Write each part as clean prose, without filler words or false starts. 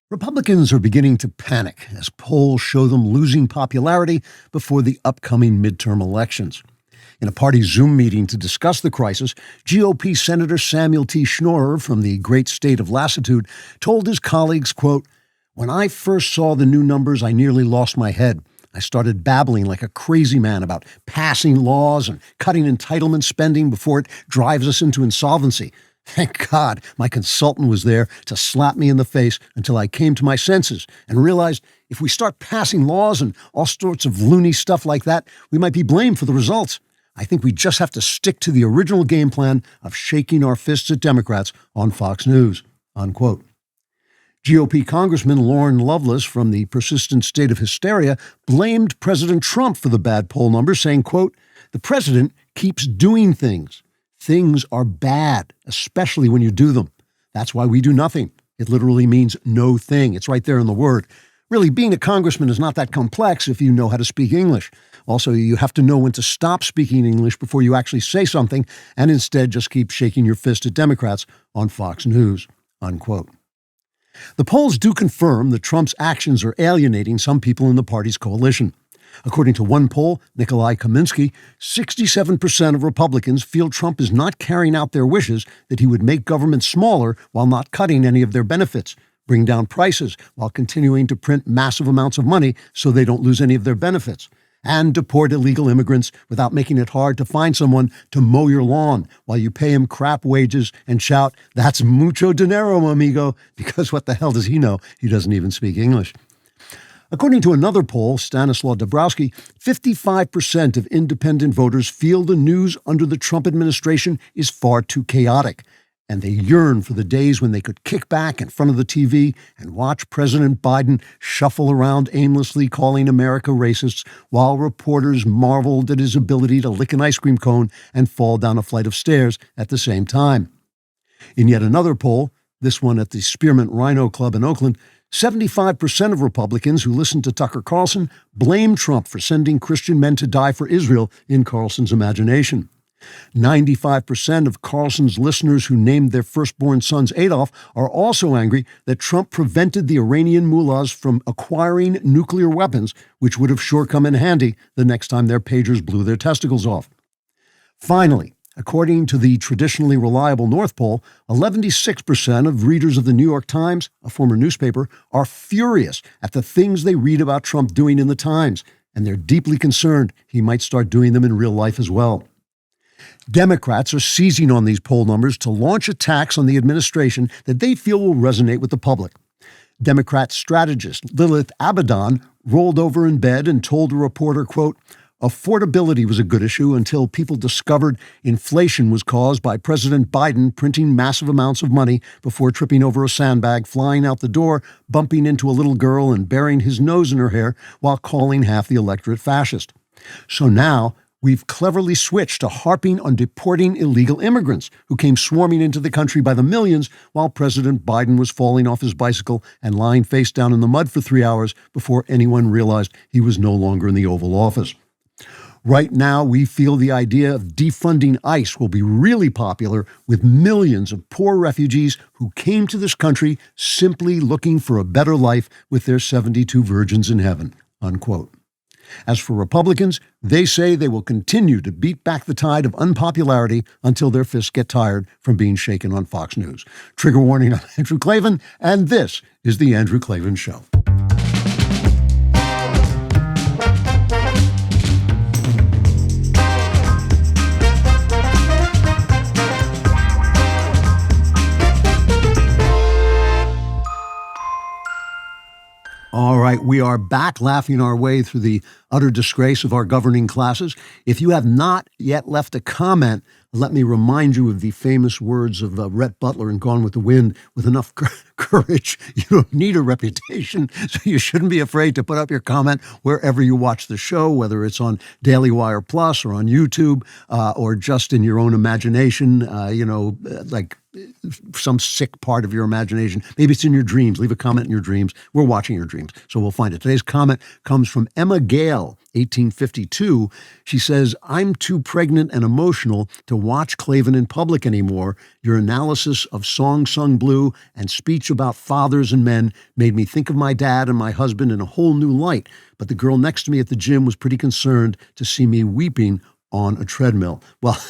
Republicans are beginning to panic as polls show them losing popularity before the upcoming midterm elections. In a party Zoom meeting to discuss the crisis, GOP Senator Samuel T. Schnorer from the great state of lassitude told his colleagues, quote, "When I first saw the new numbers, I nearly lost my head. I started babbling like a crazy man about passing laws and cutting entitlement spending before it drives us into insolvency. Thank God my consultant was there to slap me in the face until I came to my senses and realized if we start passing laws and all sorts of loony stuff like that, we might be blamed for the results. I think we just have to stick to the original game plan of shaking our fists at Democrats on Fox News," unquote. GOP Congressman Lauren Lovelace from the persistent state of hysteria blamed President Trump for the bad poll numbers, saying, quote, "The president keeps doing things. Things are bad, especially when you do them. That's why we do nothing." It literally means no thing. It's right there in the word. Really, being a congressman is not that complex if you know how to speak English. Also, you have to know when to stop speaking English before you actually say something and instead just keep shaking your fist at Democrats on Fox News, unquote. The polls do confirm that Trump's actions are alienating some people in the party's coalition. According to one poll, Nikolai Kaminsky, 67% of Republicans feel Trump is not carrying out their wishes that he would make government smaller while not cutting any of their benefits, bring down prices while continuing to print massive amounts of money so they don't lose any of their benefits, and deport illegal immigrants without making it hard to find someone to mow your lawn while you pay him crap wages and shout, "That's mucho dinero, amigo," because what the hell does he know? He doesn't even speak English. According to another poll, Stanislaw Dabrowski, 55% of independent voters feel the news under the Trump administration is far too chaotic, and they yearn for the days when they could kick back in front of the TV and watch President Biden shuffle around aimlessly calling America racists while reporters marveled at his ability to lick an ice cream cone and fall down a flight of stairs at the same time. In yet another poll, this one at the Spearmint Rhino Club in Oakland, 75% of Republicans who listened to Tucker Carlson blame Trump for sending Christian men to die for Israel in Carlson's imagination. 95% of Carlson's listeners who named their firstborn sons Adolf are also angry that Trump prevented the Iranian mullahs from acquiring nuclear weapons, which would have sure come in handy the next time their pagers blew their testicles off. Finally, according to the traditionally reliable North Pole, 76% of readers of the New York Times, a former newspaper, are furious at the things they read about Trump doing in the Times, and they're deeply concerned he might start doing them in real life as well. Democrats are seizing on these poll numbers to launch attacks on the administration that they feel will resonate with the public. Democrat strategist Lilith Abadan rolled over in bed and told a reporter, quote, "Affordability was a good issue until people discovered inflation was caused by President Biden printing massive amounts of money before tripping over a sandbag, flying out the door, bumping into a little girl, and burying his nose in her hair while calling half the electorate fascist. So now we've cleverly switched to harping on deporting illegal immigrants who came swarming into the country by the millions while President Biden was falling off his bicycle and lying face down in the mud for 3 hours before anyone realized he was no longer in the Oval Office. Right now, we feel the idea of defunding ICE will be really popular with millions of poor refugees who came to this country simply looking for a better life with their 72 virgins in heaven," unquote. As for Republicans, they say they will continue to beat back the tide of unpopularity until their fists get tired from being shaken on Fox News. Trigger warning, I'm Andrew Klavan, and this is The Andrew Klavan Show. All right, we are back laughing our way through the utter disgrace of our governing classes. If you have not yet left a comment, let me remind you of the famous words of Rhett Butler in Gone with the Wind. With enough courage, you don't need a reputation, so you shouldn't be afraid to put up your comment wherever you watch the show, whether it's on DailyWire Plus or on YouTube or just in your own imagination, like some sick part of your imagination. Maybe it's in your dreams. Leave a comment in your dreams. We're watching your dreams, so we'll find it. Today's comment comes from Emma Gale, 1852. She says, "I'm too pregnant and emotional to watch Klavan in public anymore. Your analysis of Song Sung Blue and speech about fathers and men made me think of my dad and my husband in a whole new light. But the girl next to me at the gym was pretty concerned to see me weeping on a treadmill. Well,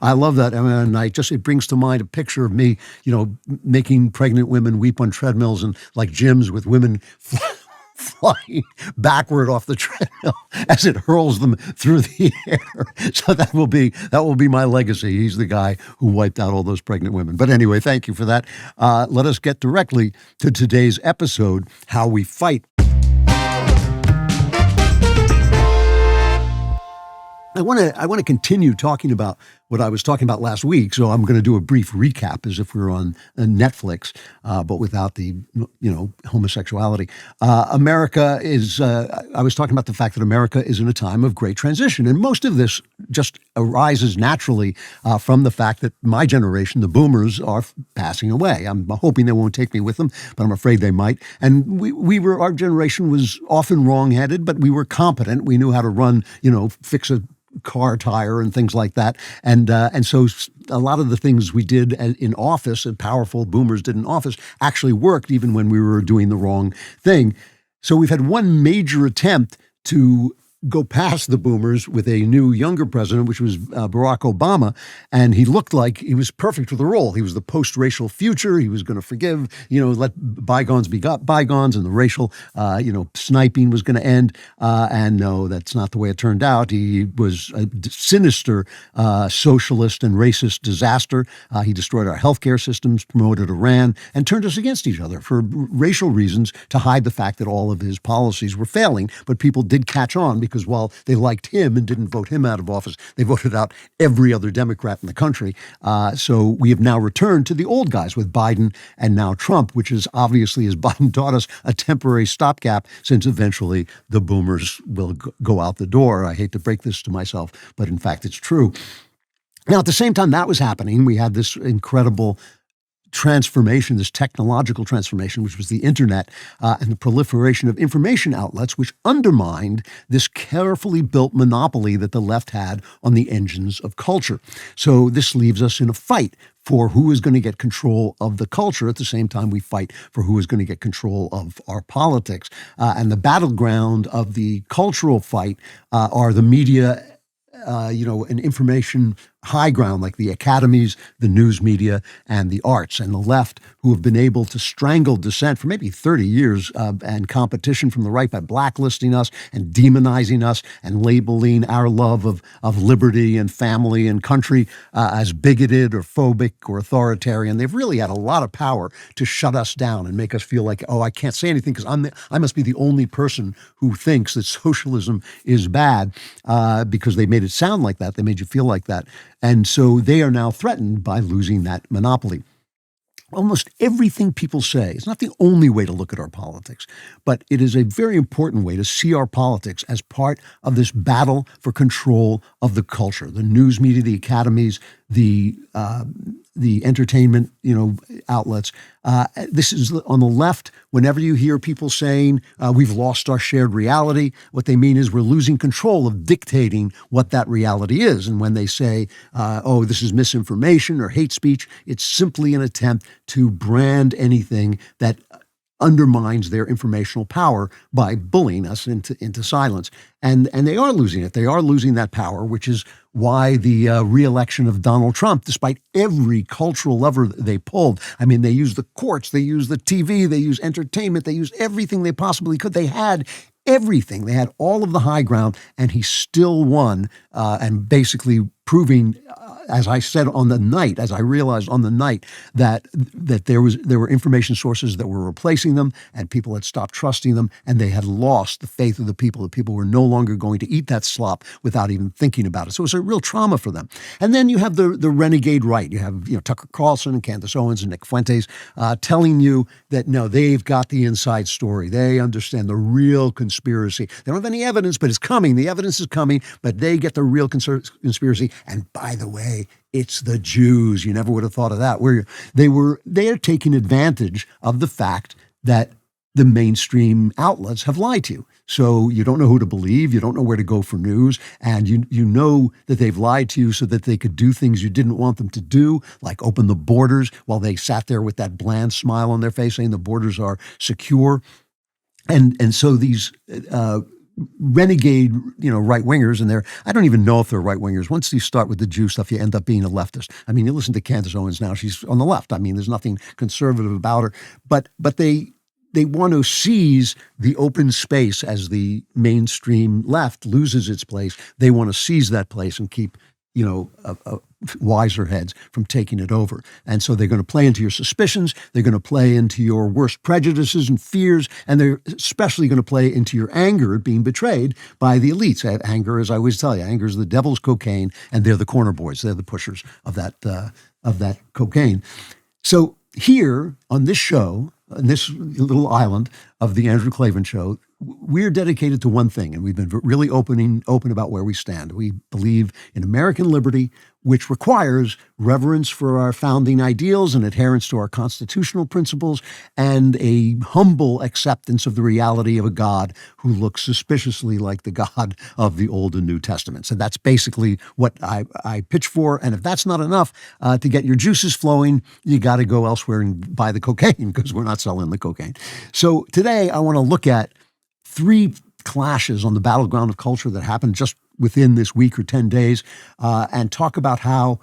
I love that. And it brings to mind a picture of me, making pregnant women weep on treadmills and like gyms with women flying backward off the treadmill as it hurls them through the air. So that will be my legacy. He's the guy who wiped out all those pregnant women. But anyway, thank you for that. Let us get directly to today's episode, How We Fight. I want to continue talking about what I was talking about last week, so I'm going to do a brief recap as if we were on Netflix, but without the homosexuality. America is. I was talking about the fact that America is in a time of great transition, and most of this just arises naturally from the fact that my generation, the Boomers, are passing away. I'm hoping they won't take me with them, but I'm afraid they might. And our generation was often wrong-headed, but we were competent. We knew how to run, fix a car tire and things like that. And so a lot of the things we did in office and powerful Boomers did in office actually worked even when we were doing the wrong thing. So we've had one major attempt to go past the Boomers with a new, younger president, which was Barack Obama, and he looked like he was perfect for the role. He was the post-racial future. He was going to forgive, let bygones be bygones, and the racial, sniping was going to end. And no, that's not the way it turned out. He was a sinister socialist and racist disaster. He destroyed our healthcare systems, promoted Iran, and turned us against each other for racial reasons to hide the fact that all of his policies were failing. But people did catch on because while they liked him and didn't vote him out of office, they voted out every other Democrat in the country. So we have now returned to the old guys with Biden and now Trump, which is obviously, as Biden taught us, a temporary stopgap since eventually the Boomers will go out the door. I hate to break this to myself, but in fact, it's true. Now, at the same time that was happening, we had this incredible transformation, this technological transformation, which was the internet and the proliferation of information outlets, which undermined this carefully built monopoly that the left had on the engines of culture. So this leaves us in a fight for who is going to get control of the culture. At the same time, we fight for who is going to get control of our politics. And the battleground of the cultural fight are the media, an information high ground like the academies, the news media, and the arts, and the left, who have been able to strangle dissent for maybe 30 years and competition from the right by blacklisting us and demonizing us and labeling our love of liberty and family and country as bigoted or phobic or authoritarian. They've really had a lot of power to shut us down and make us feel like, I can't say anything because I must be the only person who thinks that socialism is bad because they made it sound like that. They made you feel like that. And so they are now threatened by losing that monopoly. Almost everything people say is not the only way to look at our politics, but it is a very important way to see our politics as part of this battle for control of the culture, the news media, the academies, the entertainment, outlets. This is on the left. Whenever you hear people saying we've lost our shared reality, what they mean is we're losing control of dictating what that reality is. And when they say, this is misinformation or hate speech, it's simply an attempt to brand anything that undermines their informational power by bullying us into silence. And they are losing it. They are losing that power, which is why the re-election of Donald Trump, despite every cultural lever they pulled, they used the courts, they used the TV, they used entertainment, they used everything they possibly could. They had everything. They had all of the high ground, and he still won, and basically proving, as I said on the night, as I realized on the night, that there were information sources that were replacing them, and people had stopped trusting them, and they had lost the faith of the people. The people were no longer going to eat that slop without even thinking about it. So it was a real trauma for them. And then you have the renegade right. You have Tucker Carlson and Candace Owens and Nick Fuentes telling you that no, they've got the inside story. They understand the real conspiracy. They don't have any evidence, but it's coming. The evidence is coming, but they get the real conspiracy. And by the way, it's the Jews. You never would have thought of that. They are taking advantage of the fact that the mainstream outlets have lied to you. So you don't know who to believe, you don't know where to go for news, and you know that they've lied to you so that they could do things you didn't want them to do, like open the borders while they sat there with that bland smile on their face saying the borders are secure. And so these renegade, right wingers, and I don't even know if they're right wingers. Once you start with the Jew stuff, you end up being a leftist. I mean, you listen to Candace Owens now; she's on the left. I mean, there's nothing conservative about her, but they want to seize the open space as the mainstream left loses its place. They want to seize that place and keep wiser heads from taking it over. And so they're going to play into your suspicions. They're going to play into your worst prejudices and fears. And they're especially going to play into your anger at being betrayed by the elites. Anger, as I always tell you, anger is the devil's cocaine, and they're the corner boys. They're the pushers of that cocaine. So here on this show, on this little island of the Andrew Klavan Show, we're dedicated to one thing, and we've been really open about where we stand. We believe in American liberty, which requires reverence for our founding ideals and adherence to our constitutional principles, and a humble acceptance of the reality of a God who looks suspiciously like the God of the Old and New Testaments. And that's basically what I pitch for. And if that's not enough to get your juices flowing, you got to go elsewhere and buy the cocaine, because we're not selling the cocaine. So today I want to look at 3 clashes on the battleground of culture that happened just within this week or 10 days, and talk about how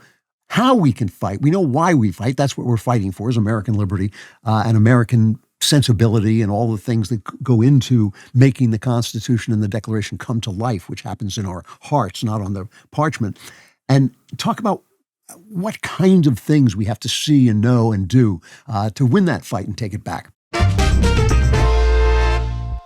we can fight. We know why we fight. That's what we're fighting for, is American liberty and American sensibility and all the things that go into making the Constitution and the Declaration come to life, which happens in our hearts, not on the parchment. And talk about what kind of things we have to see and know and do to win that fight and take it back.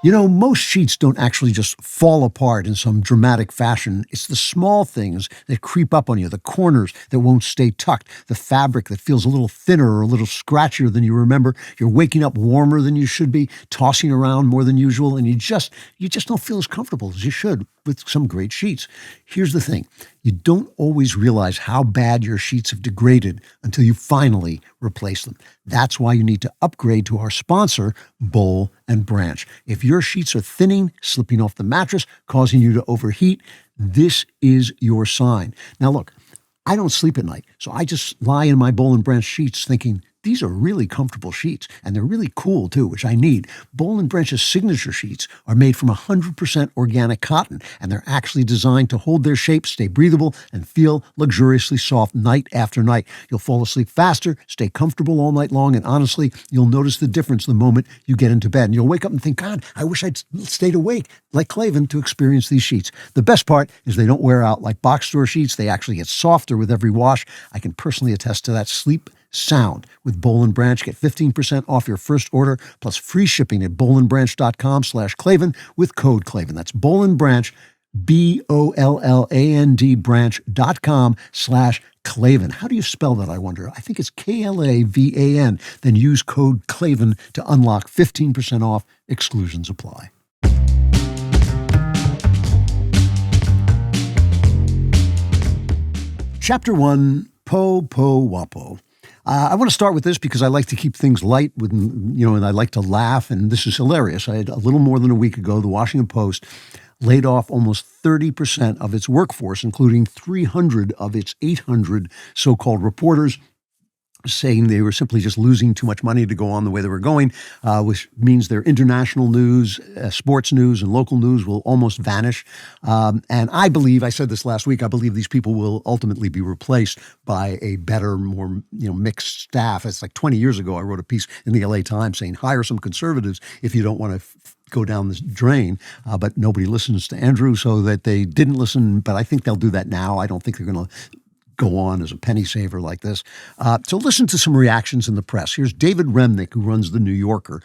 Most sheets don't actually just fall apart in some dramatic fashion. It's the small things that creep up on you, the corners that won't stay tucked, the fabric that feels a little thinner or a little scratchier than you remember. You're waking up warmer than you should be, tossing around more than usual, and you just don't feel as comfortable as you should with some great sheets. Here's the thing. You don't always realize how bad your sheets have degraded until you finally replace them. That's why you need to upgrade to our sponsor, Boll and Branch. If your sheets are thinning, slipping off the mattress, causing you to overheat, this is your sign. Now look, I don't sleep at night, so I just lie in my Boll and Branch sheets thinking, these are really comfortable sheets, and they're really cool too, which I need. Boll and Branch's signature sheets are made from 100% organic cotton, and they're actually designed to hold their shape, stay breathable, and feel luxuriously soft night after night. You'll fall asleep faster, stay comfortable all night long, and honestly, you'll notice the difference the moment you get into bed. And you'll wake up and think, God, I wish I'd stayed awake like Klavan to experience these sheets. The best part is they don't wear out like box store sheets. They actually get softer with every wash. I can personally attest to that. Sleep sound with Boll and Branch. Get 15% off your first order plus free shipping at bollandbranch.com/Klavan with code Klavan. That's Boll and Branch, BOLLAND branch.com/Klavan. How do you spell that, I wonder? I think it's KLAVAN. Then use code Klavan to unlock 15% off. Exclusions apply. Chapter 1, Po Po Wapo. I want to start with this because I like to keep things light and I like to laugh, and this is hilarious. I had a little more than a week ago, the Washington Post laid off almost 30% of its workforce, including 300 of its 800 so-called reporters, saying they were simply just losing too much money to go on the way they were going, which means their international news, sports news, and local news will almost vanish. And I believe, I said this last week, I believe these people will ultimately be replaced by a better, more mixed staff. It's like 20 years ago, I wrote a piece in the LA Times saying, hire some conservatives if you don't want to go down this drain, but nobody listens to Andrew, so that they didn't listen, but I think they'll do that now. I don't think they're going to go on as a penny saver like this. So listen to some reactions in the press. Here's David Remnick, who runs The New Yorker,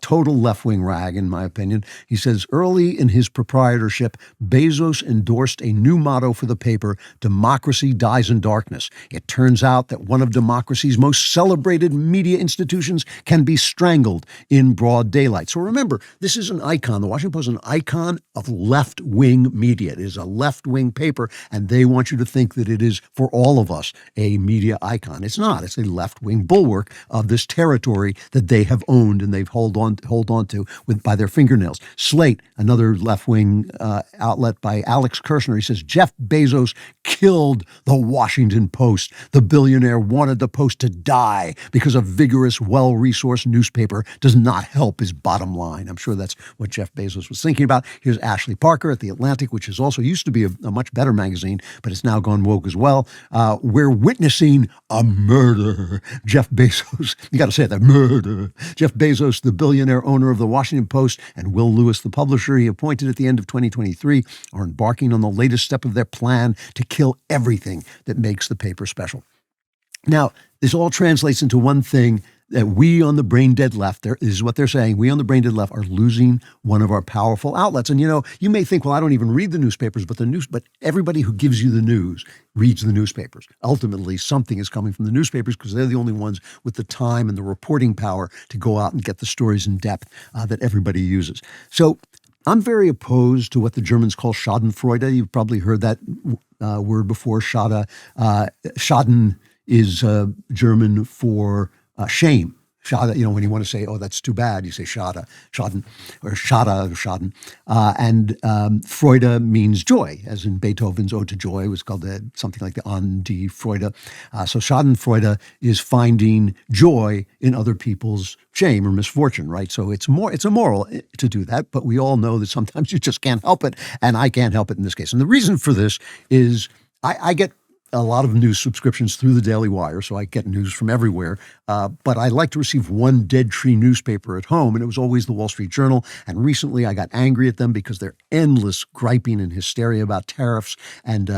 total left-wing rag, in my opinion. He says, early in his proprietorship, Bezos endorsed a new motto for the paper, democracy dies in darkness. It turns out that one of democracy's most celebrated media institutions can be strangled in broad daylight. So remember, this is an icon. The Washington Post is an icon of left-wing media. It is a left-wing paper, and they want you to think that it is for all of us, a media icon. It's not. It's a left-wing bulwark of this territory that they have owned and they've hold on to by their fingernails. Slate, another left-wing outlet by Alex Kirshner, he says, Jeff Bezos killed the Washington Post. The billionaire wanted the Post to die because a vigorous, well-resourced newspaper does not help his bottom line. I'm sure that's what Jeff Bezos was thinking about. Here's Ashley Parker at The Atlantic, which is also used to be a much better magazine, but it's now gone woke as well. We're witnessing a murder. Jeff Bezos, you got to say that, murder. Jeff Bezos, the billionaire owner of the Washington Post, and Will Lewis, the publisher he appointed at the end of 2023, are embarking on the latest step of their plan to kill everything that makes the paper special. Now, this all translates into one thing, that we on the brain dead left, this is what they're saying, we on the brain dead left are losing one of our powerful outlets. And you may think, well, I don't even read the newspapers, but everybody who gives you the news reads the newspapers. Ultimately, something is coming from the newspapers because they're the only ones with the time and the reporting power to go out and get the stories in depth that everybody uses. So I'm very opposed to what the Germans call Schadenfreude. You've probably heard that word before. Schaden is German for shame. Schade, when you want to say, oh, that's too bad, you say Schade, Schaden, or Schaden. And Freude means joy, as in Beethoven's Ode to Joy was called something like the An die Freude. So Schadenfreude is finding joy in other people's shame or misfortune, right? So it's immoral to do that, but we all know that sometimes you just can't help it, and I can't help it in this case. And the reason for this is I get a lot of news subscriptions through the DailyWire, so I get news from everywhere. But I like to receive one dead tree newspaper at home, and it was always the Wall Street Journal. And recently I got angry at them because they're endless griping and hysteria about tariffs and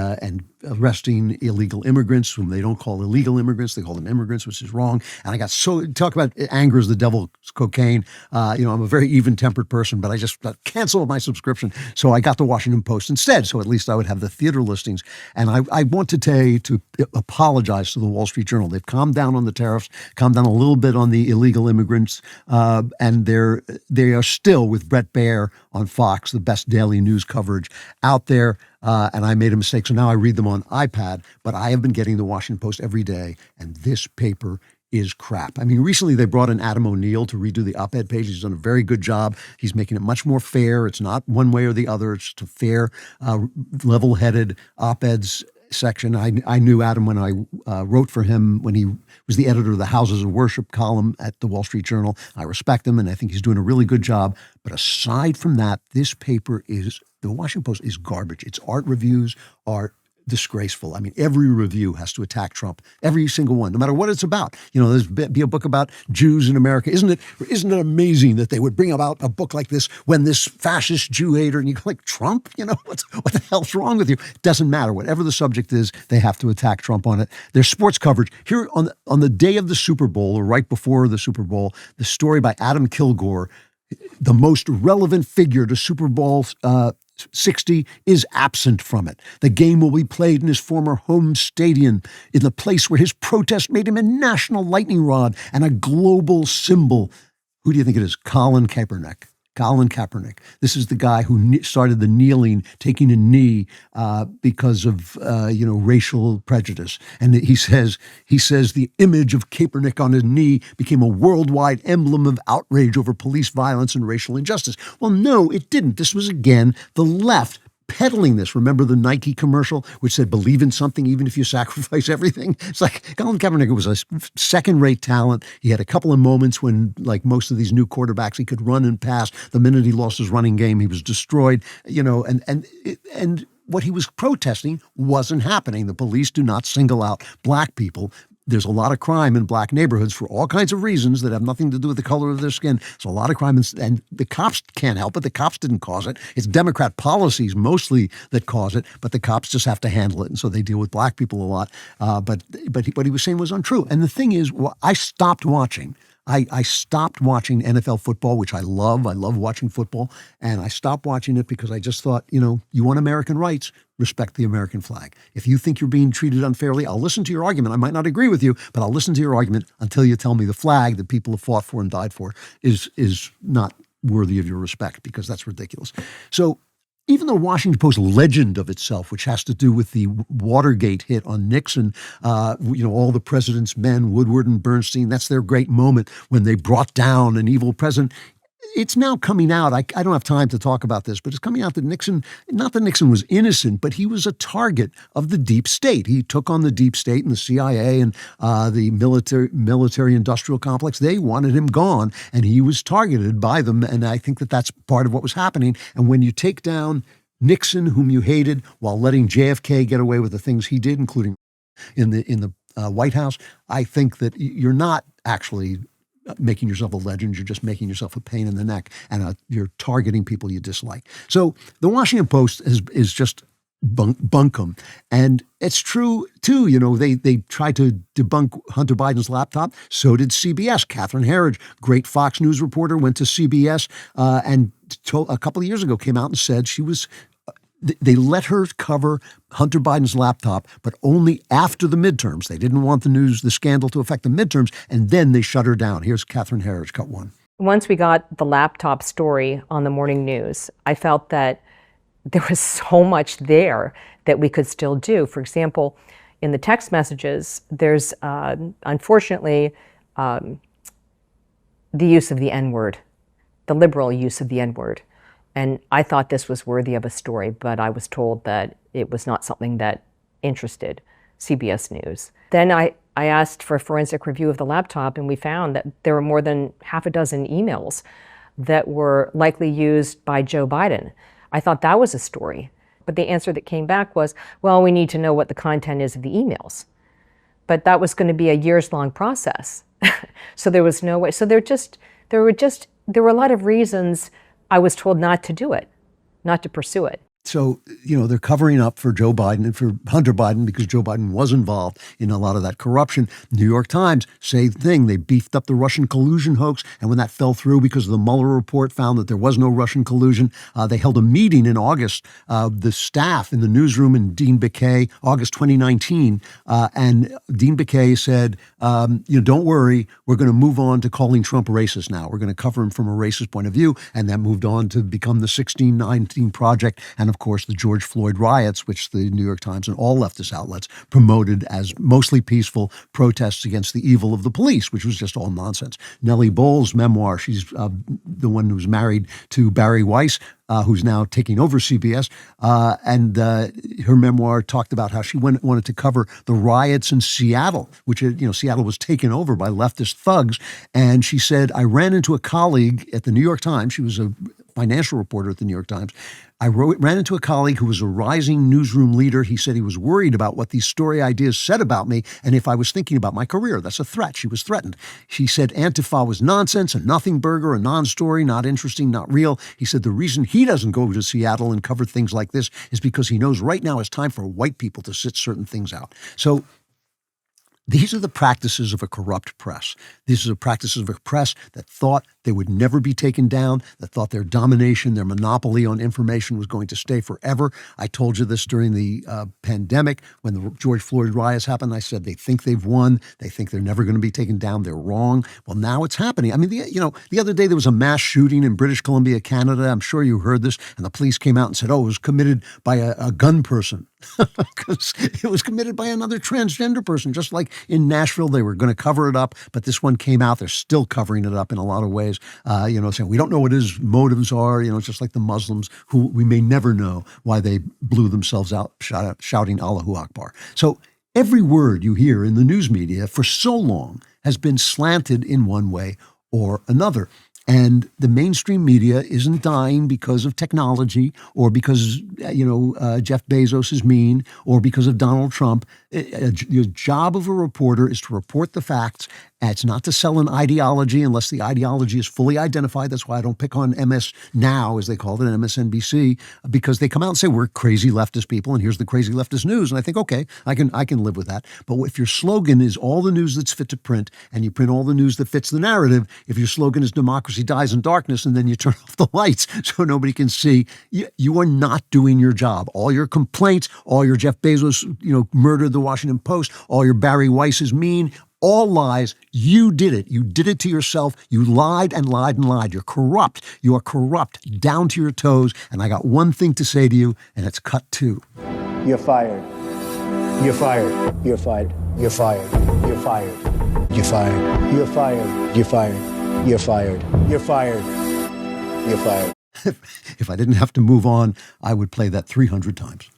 arresting illegal immigrants, whom they don't call illegal immigrants. They call them immigrants, which is wrong. And I got talk about anger is the devil's cocaine. I'm a very even-tempered person, but I just canceled my subscription. So I got the Washington Post instead. So at least I would have the theater listings. And I want to apologize to the Wall Street Journal. They've calmed down on the tariffs, calmed down a little bit on the illegal immigrants, and they are still, with Brett Baer on Fox, the best daily news coverage out there. And I made a mistake, so now I read them on iPad, but I have been getting the Washington Post every day, and this paper is crap. I mean, recently they brought in Adam O'Neill to redo the op-ed page. He's done a very good job. He's making it much more fair. It's not one way or the other. It's just a fair, level-headed op-eds section. I knew Adam when I wrote for him when he was the editor of the Houses of Worship column at the Wall Street Journal. I respect him, and I think he's doing a really good job. But aside from that, the Washington Post is garbage. Its art reviews are disgraceful. I mean, every review has to attack Trump, every single one, no matter what it's about. There's be a book about Jews in America. Isn't it amazing that they would bring about a book like this when this fascist Jew hater, and you go like, Trump? What the hell's wrong with you? It doesn't matter. Whatever the subject is, they have to attack Trump on it. There's sports coverage. Here on the day of the Super Bowl, or right before the Super Bowl, the story by Adam Kilgore, the most relevant figure to Super Bowl 60, is absent from it. The game will be played in his former home stadium, in the place where his protest made him a national lightning rod and a global symbol. Who do you think it is? Colin Kaepernick. Colin Kaepernick. This is the guy who started the kneeling, taking a knee because of racial prejudice. And he says the image of Kaepernick on his knee became a worldwide emblem of outrage over police violence and racial injustice. Well, no, it didn't. This was again the left peddling this. Remember the Nike commercial which said, believe in something even if you sacrifice everything? It's like Colin Kaepernick was a second-rate talent. He had a couple of moments when, like most of these new quarterbacks, he could run and pass. The minute he lost his running game, he was destroyed. And what he was protesting wasn't happening. The police do not single out black people. There's a lot of crime in black neighborhoods for all kinds of reasons that have nothing to do with the color of their skin. There's a lot of crime, and the cops can't help it. The cops didn't cause it. It's Democrat policies mostly that cause it, but the cops just have to handle it, and so they deal with black people a lot. But what he was saying was untrue. And the thing is, I stopped watching. I stopped watching NFL football, which I love. I love watching football. And I stopped watching it because I just thought, you want American rights, respect the American flag. If you think you're being treated unfairly, I'll listen to your argument. I might not agree with you, but I'll listen to your argument until you tell me the flag that people have fought for and died for is not worthy of your respect, because that's ridiculous. So Even the Washington Post legend of itself, which has to do with the Watergate hit on Nixon, all the president's men, Woodward and Bernstein, that's their great moment when they brought down an evil president. It's now coming out. I don't have time to talk about this, but it's coming out that not that Nixon was innocent, but he was a target of the deep state. He took on the deep state and the CIA and the military industrial complex. They wanted him gone, and he was targeted by them. And I think that that's part of what was happening. And when you take down Nixon, whom you hated, while letting JFK get away with the things he did, including in the White House, I think that you're not actually making yourself a legend. You're just making yourself a pain in the neck, and you're targeting people you dislike. So the Washington Post is just bunkum. And it's true, too. They tried to debunk Hunter Biden's laptop. So did CBS. Catherine Herridge, great Fox News reporter, went to CBS and a couple of years ago came out and said they let her cover Hunter Biden's laptop, but only after the midterms. They didn't want the scandal to affect the midterms, and then they shut her down. Here's Catherine Herridge, cut one. Once we got the laptop story on the morning news, I felt that there was so much there that we could still do. For example, in the text messages, there's unfortunately the use of the N-word, the liberal use of the N-word. And I thought this was worthy of a story, but I was told that it was not something that interested CBS News. Then I asked for a forensic review of the laptop, and we found that there were more than half a dozen emails that were likely used by Joe Biden. I thought that was a story. But the answer that came back was, well, we need to know what the content is of the emails. But that was going to be a years-long process. So there was no way. So there were a lot of reasons I was told not to do it, not to pursue it. So, they're covering up for Joe Biden and for Hunter Biden because Joe Biden was involved in a lot of that corruption. New York Times, same thing. They beefed up the Russian collusion hoax. And when that fell through because the Mueller report found that there was no Russian collusion, they held a meeting in August, the staff in the newsroom in Dean Baquet, August 2019. And Dean Baquet said, don't worry, we're going to move on to calling Trump racist now. We're going to cover him from a racist point of view. And that moved on to become the 1619 Project. And of course, the George Floyd riots, which the New York Times and all leftist outlets promoted as mostly peaceful protests against the evil of the police, which was just all nonsense. Nellie Bowles' memoir, she's the one who's married to Barry Weiss, who's now taking over CBS, and her memoir talked about how she wanted to cover the riots in Seattle, which, Seattle was taken over by leftist thugs. And she said, I ran into a colleague at the New York Times. She was a financial reporter at the New York Times. I ran into a colleague who was a rising newsroom leader. He said he was worried about what these story ideas said about me and if I was thinking about my career. That's a threat. She was threatened. She said Antifa was nonsense, a nothing burger, a non-story, not interesting, not real. He said the reason he doesn't go to Seattle and cover things like this is because he knows right now it's time for white people to sit certain things out. So these are the practices of a corrupt press. These are the practices of a press that thought they would never be taken down, that thought their domination, their monopoly on information was going to stay forever. I told you this during the pandemic when the George Floyd riots happened. I said they think they've won. They think they're never going to be taken down. They're wrong. Well, now it's happening. I mean, the other day there was a mass shooting in British Columbia, Canada. I'm sure you heard this. And the police came out and said, it was committed by a gun person. Because it was committed by another transgender person. Just like in Nashville, they were going to cover it up, but this one came out. They're still covering it up in a lot of ways, saying we don't know what his motives are, just like the Muslims who we may never know why they blew themselves out shouting Allahu Akbar. So every word you hear in the news media for so long has been slanted in one way or another. And the mainstream media isn't dying because of technology or because, Jeff Bezos is mean or because of Donald Trump. The job of a reporter is to report the facts. And it's not to sell an ideology unless the ideology is fully identified. That's why I don't pick on MS Now, as they call it, MSNBC, because they come out and say, we're crazy leftist people, and here's the crazy leftist news. And I think, okay, I can live with that. But if your slogan is all the news that's fit to print, and you print all the news that fits the narrative, if your slogan is democracy dies in darkness, and then you turn off the lights so nobody can see, you are not doing your job. All your complaints, all your Jeff Bezos, murdered the Washington Post, all your Barry Weiss is mean, all lies. You did it. You did it to yourself. You lied and lied and lied. You're corrupt. You are corrupt down to your toes. And I got one thing to say to you, and it's cut two. You're fired. You're fired. You're fired. You're fired. You're fired. You're fired. You're fired. You're fired. You're fired. You're fired. You're fired. If I didn't have to move on, I would play that 300 times.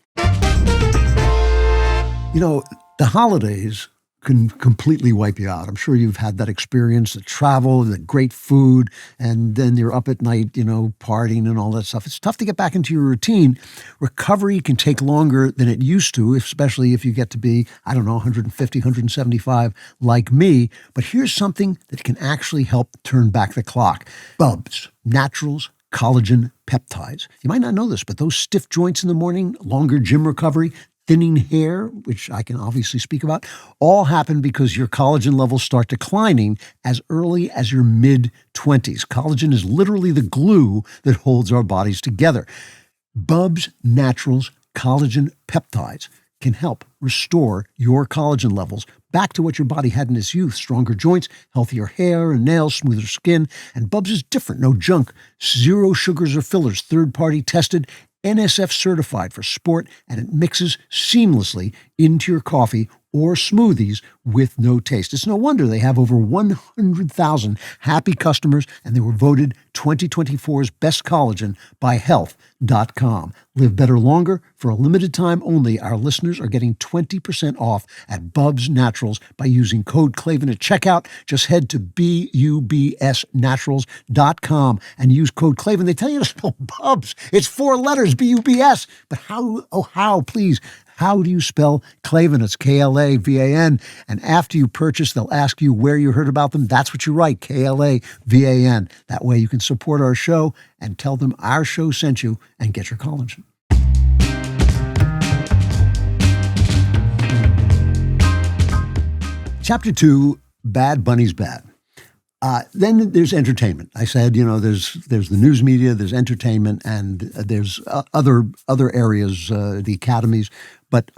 You know, the holidays can completely wipe you out. I'm sure you've had that experience, the travel, the great food, and then you're up at night, partying and all that stuff. It's tough to get back into your routine. Recovery can take longer than it used to, especially if you get to be, 150, 175 like me. But here's something that can actually help turn back the clock. Bubs, naturals, collagen peptides. You might not know this, but those stiff joints in the morning, longer gym recovery, thinning hair, which I can obviously speak about, all happen because your collagen levels start declining as early as your mid-20s. Collagen is literally the glue that holds our bodies together. Bubs Naturals Collagen Peptides can help restore your collagen levels back to what your body had in its youth. Stronger joints, healthier hair and nails, smoother skin. And Bubs is different. No junk, zero sugars or fillers, third-party tested, NSF certified for sport, and it mixes seamlessly into your coffee or smoothies with no taste. It's no wonder they have over 100,000 happy customers, and they were voted 2024's best collagen by Health.com. Live better longer. For a limited time only, our listeners are getting 20% off at Bubs Naturals by using code Klavan at checkout. Just head to BUBSnaturals.com and use code Klavan. They tell you to spell Bubs. It's 4 letters, BUBS. But how, please, how do you spell Klavan? It's Klavan. And after you purchase, they'll ask you where you heard about them. That's what you write, Klavan. That way you can support our show and tell them our show sent you and get your collagen. Chapter 2, Bad Bunny's Bad. Then there's entertainment. I said, there's the news media, there's entertainment, and there's other areas, the academies. But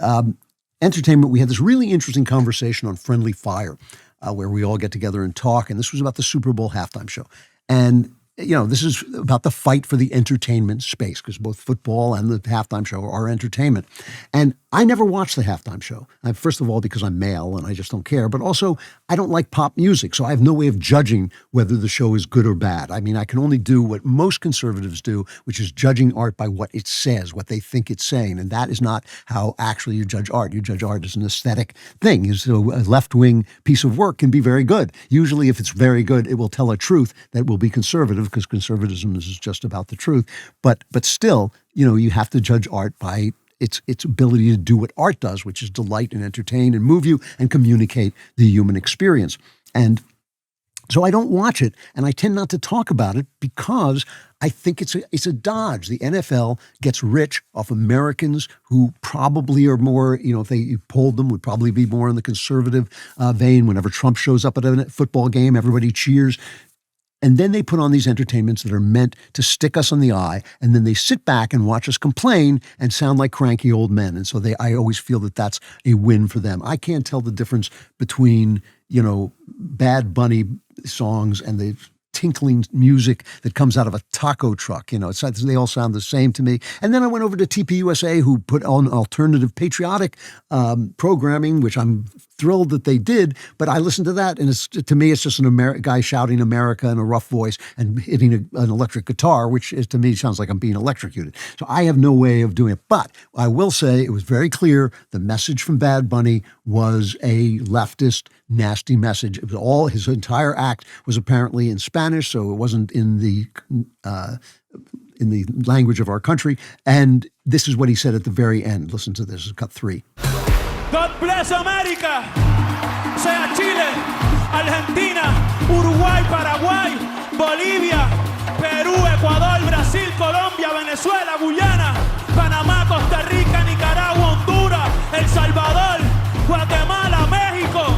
entertainment, we had this really interesting conversation on Friendly Fire, where we all get together and talk. And this was about the Super Bowl halftime show. And this is about the fight for the entertainment space, because both football and the halftime show are entertainment. And I never watched the halftime show. First of all, because I'm male and I just don't care. But also, I don't like pop music, so I have no way of judging whether the show is good or bad. I mean, I can only do what most conservatives do, which is judging art by what it says, what they think it's saying. And that is not how actually you judge art. You judge art as an aesthetic thing. So a left-wing piece of work can be very good. Usually, if it's very good, it will tell a truth that will be conservative, because conservatism is just about the truth. But still, you have to judge art by its ability to do what art does, which is delight and entertain and move you and communicate the human experience. And so I don't watch it, and I tend not to talk about it because I think it's a dodge. The NFL gets rich off Americans who probably are more, if they polled them, would probably be more in the conservative vein. Whenever Trump shows up at a football game, everybody cheers. And then they put on these entertainments that are meant to stick us in the eye, and then they sit back and watch us complain and sound like cranky old men. And so I always feel that that's a win for them. I can't tell the difference between, Bad Bunny songs and the tinkling music that comes out of a taco truck. They all sound the same to me. And then I went over to TPUSA, who put on alternative patriotic programming, which I'm thrilled that they did. But I listened to that, and to me, it's just a guy shouting America in a rough voice and hitting an electric guitar, which to me sounds like I'm being electrocuted. So I have no way of doing it. But I will say it was very clear the message from Bad Bunny was a leftist, nasty message. It was his entire act was apparently in Spanish, so it wasn't in the language of our country. And this is what he said at the very end. Listen to this. It's cut 3. God bless America. Sea Chile, Argentina, Uruguay, Paraguay, Bolivia, Perú, Ecuador, Brasil, Colombia, Venezuela, Guyana, Panamá, Costa Rica, Nicaragua, Honduras, El Salvador, Guatemala, México,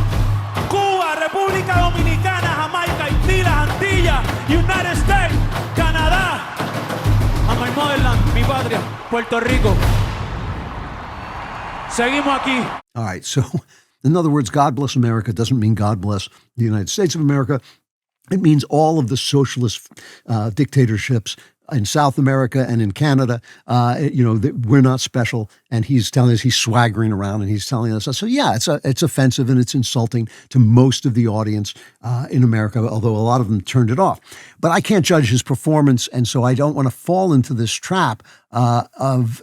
Cuba, República Dominicana, Jamaica, Haití, las Antillas, United States, Canadá, a my motherland, mi patria, Puerto Rico. Seguimos aquí. All right, so In other words, God bless America doesn't mean God bless the United States of America. It means all of the socialist dictatorships in South America and in Canada, we're not special. And he's telling us, he's swaggering around and he's telling us. So yeah, it's offensive and it's insulting to most of the audience in America, although a lot of them turned it off. But I can't judge his performance, and so I don't want to fall into this trap of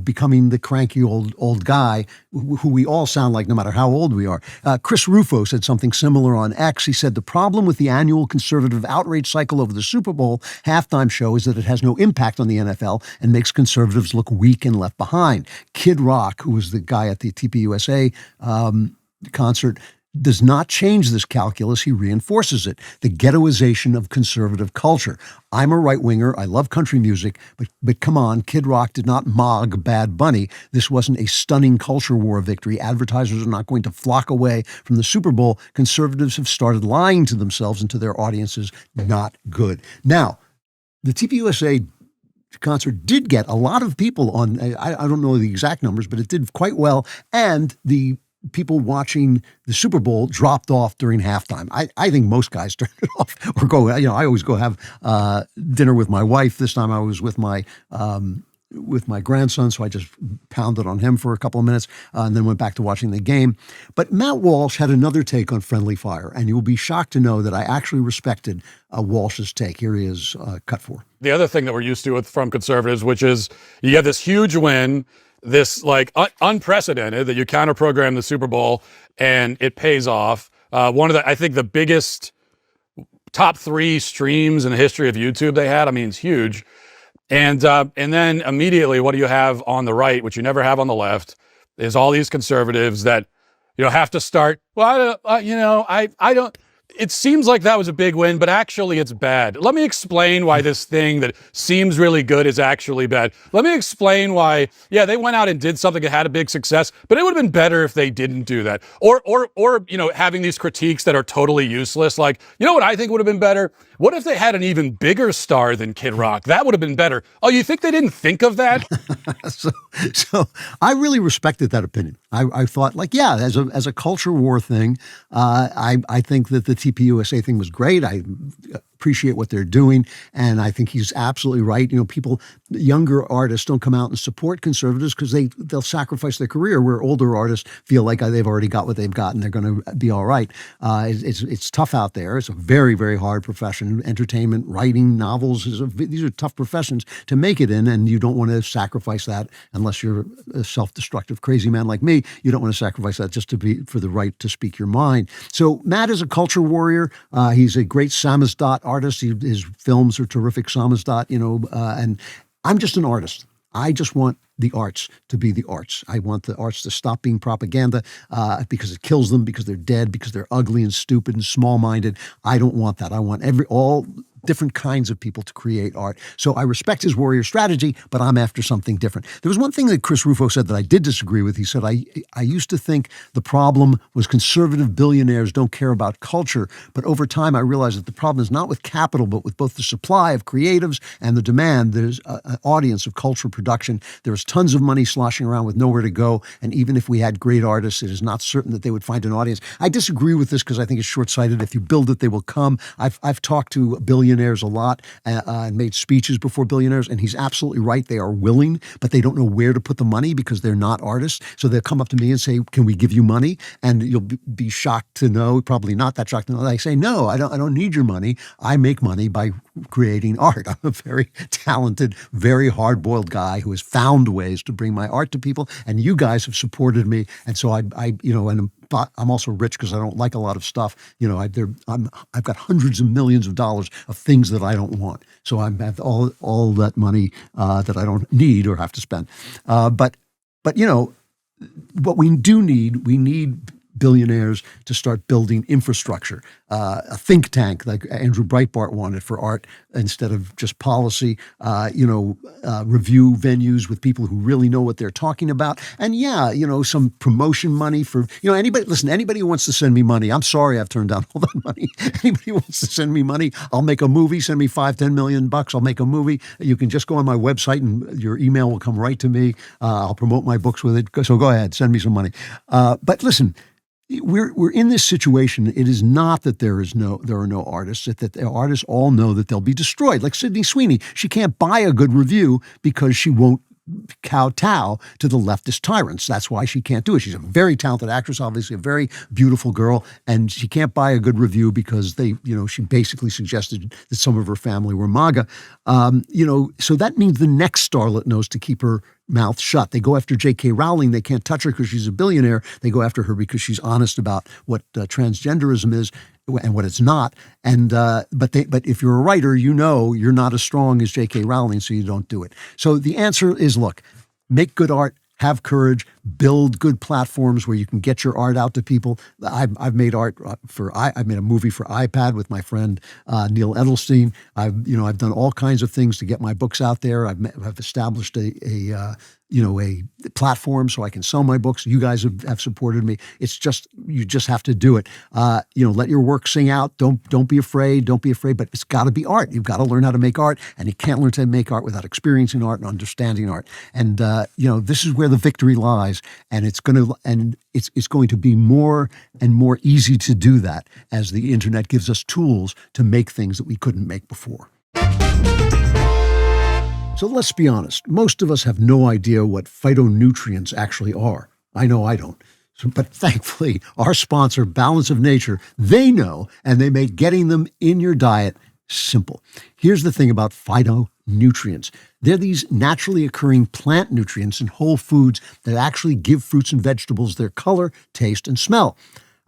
becoming the cranky old guy who we all sound like no matter how old we are. Chris Rufo said something similar on X. He said, the problem with the annual conservative outrage cycle over the Super Bowl halftime show is that it has no impact on the NFL and makes conservatives look weak and left behind. Kid Rock, who was the guy at the TPUSA concert, does not change this calculus. He reinforces it. The ghettoization of conservative culture. I'm a right-winger. I love country music, but come on, Kid Rock did not mog Bad Bunny. This wasn't a stunning culture war victory. Advertisers are not going to flock away from the Super Bowl. Conservatives have started lying to themselves and to their audiences. Not good. Now, the TPUSA concert did get a lot of people on. I don't know the exact numbers, but it did quite well. And the people watching the Super Bowl dropped off during halftime. I think most guys turn it off or go, I always go have dinner with my wife. This time I was with my grandson, so I just pounded on him for a couple of minutes and then went back to watching the game. But Matt Walsh had another take on Friendly Fire, and you will be shocked to know that I actually respected Walsh's take. Here he is, cut 4. The other thing that we're used to from conservatives, which is you get this huge win, this unprecedented, that you counter-program the Super Bowl and it pays off. I think the biggest top 3 streams in the history of YouTube they had. I mean, it's huge. And then immediately, what do you have on the right, which you never have on the left, is all these conservatives that, have to start, I don't, it seems like that was a big win, but actually it's bad. Let me explain why this thing that seems really good is actually bad. Let me explain why, they went out and did something that had a big success, but it would have been better if they didn't do that. Or having these critiques that are totally useless. Like, what I think would have been better? What if they had an even bigger star than Kid Rock? That would have been better. Oh, you think they didn't think of that? So I really respected that opinion. I thought, as a culture war thing, I think that the TPUSA thing was great. I appreciate what they're doing, and I think he's absolutely right. Younger artists don't come out and support conservatives because they'll sacrifice their career, where older artists feel like they've already got what they've got and they're going to be all right. It's tough out there. It's a very, very hard profession. Entertainment, writing, novels, these are tough professions to make it in, and you don't want to sacrifice that unless you're a self-destructive crazy man like me. You don't want to sacrifice that just for the right to speak your mind. So Matt is a culture warrior. He's a great samizdat artist. His films are terrific, samizdat, and I'm just an artist. I just want the arts to be the arts. I want the arts to stop being propaganda because it kills them, because they're dead, because they're ugly and stupid and small-minded. I don't want that. I want all different kinds of people to create art. So I respect his warrior strategy, but I'm after something different. There was one thing that Chris Rufo said that I did disagree with. He said, I used to think the problem was conservative billionaires don't care about culture, but over time I realized that the problem is not with capital, but with both the supply of creatives and the demand. There's an audience of cultural production. There's tons of money sloshing around with nowhere to go, and even if we had great artists, it is not certain that they would find an audience. I disagree with this because I think it's short-sighted. If you build it, they will come. I've talked to billionaires a lot and made speeches before billionaires, and he's absolutely right. They are willing, but they don't know where to put the money because they're not artists. So they'll come up to me and say, can we give you money? And you'll be shocked to know, probably not that shocked to know, I say, no, I don't need your money. I make money by creating art. I'm a very talented, very hard-boiled guy who has found ways to bring my art to people, and you guys have supported me. And so I'm also rich because I don't like a lot of stuff. I've got hundreds of millions of dollars of things that I don't want. So I have all that money that I don't need or have to spend. But what we do need, we need billionaires to start building infrastructure, a think tank like Andrew Breitbart wanted for art instead of just policy, review venues with people who really know what they're talking about. And some promotion money for, anybody who wants to send me money, I'm sorry I've turned down all that money. Anybody who wants to send me money, I'll make a movie, send me $5-10 million bucks, I'll make a movie. You can just go on my website and your email will come right to me. I'll promote my books with it. So go ahead, send me some money. But listen, we're in this situation. It is not that there are no artists. It's that the artists all know that they'll be destroyed. Like Sydney Sweeney, she can't buy a good review because she won't kowtow to the leftist tyrants. That's why she can't do it. She's a very talented actress, obviously a very beautiful girl, and she can't buy a good review because she basically suggested that some of her family were MAGA. So that means the next starlet knows to keep her mouth shut. They go after J.K. Rowling. They can't touch her because she's a billionaire. They go after her because she's honest about what transgenderism is and what it's not. And but if you're a writer, you're not as strong as J.K. Rowling, so you don't do it. So the answer is, look, make good art, have courage, build good platforms where you can get your art out to people. I've made art I've made a movie for iPad with my friend Neil Edelstein. I've done all kinds of things to get my books out there. I've established a platform so I can sell my books. You guys have supported me. It's just, you just have to do it. Let your work sing out. Don't be afraid. Don't be afraid, but it's got to be art. You've got to learn how to make art, and you can't learn to make art without experiencing art and understanding art. And, this is where the victory lies, and it's going to be more and more easy to do that as the internet gives us tools to make things that we couldn't make before. So let's be honest. Most of us have no idea what phytonutrients actually are. I know I don't. But thankfully, our sponsor, Balance of Nature, they know, and they make getting them in your diet simple. Here's the thing about phytonutrients. They're these naturally occurring plant nutrients in whole foods that actually give fruits and vegetables their color, taste, and smell.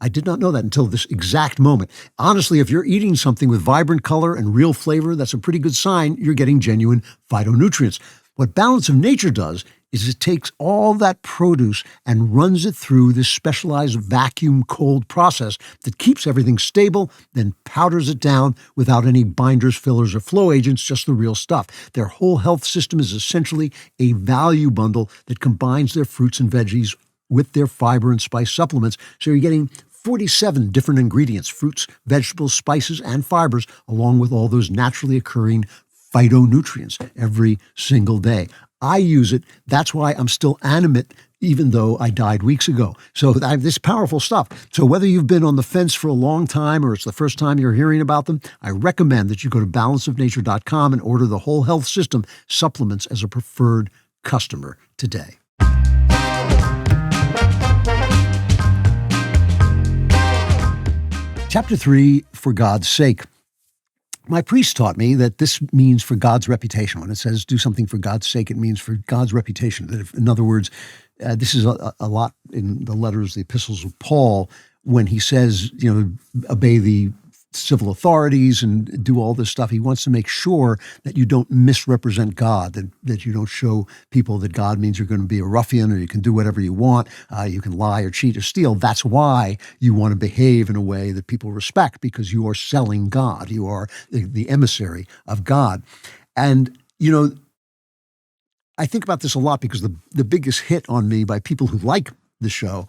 I did not know that until this exact moment. Honestly, if you're eating something with vibrant color and real flavor, that's a pretty good sign you're getting genuine phytonutrients. What Balance of Nature does is it takes all that produce and runs it through this specialized vacuum cold process that keeps everything stable, then powders it down without any binders, fillers, or flow agents, just the real stuff. Their whole health system is essentially a value bundle that combines their fruits and veggies with their fiber and spice supplements. So you're getting 47 different ingredients, fruits, vegetables, spices, and fibers, along with all those naturally occurring phytonutrients every single day. I use it. That's why I'm still animate, even though I died weeks ago. So I have this powerful stuff. So whether you've been on the fence for a long time or it's the first time you're hearing about them, I recommend that you go to balanceofnature.com and order the Whole Health System supplements as a preferred customer today. Chapter 3, For God's Sake. My priest taught me that this means for God's reputation. When it says do something for God's sake, it means for God's reputation. That if, in other words, this is a lot in the letters, the epistles of Paul, when he says, obey the civil authorities and do all this stuff. He wants to make sure that you don't misrepresent God, that you don't show people that God means you're going to be a ruffian or you can do whatever you want, you can lie or cheat or steal. That's why you want to behave in a way that people respect, because you are selling God. You are the emissary of God. And, I think about this a lot because the biggest hit on me by people who like the show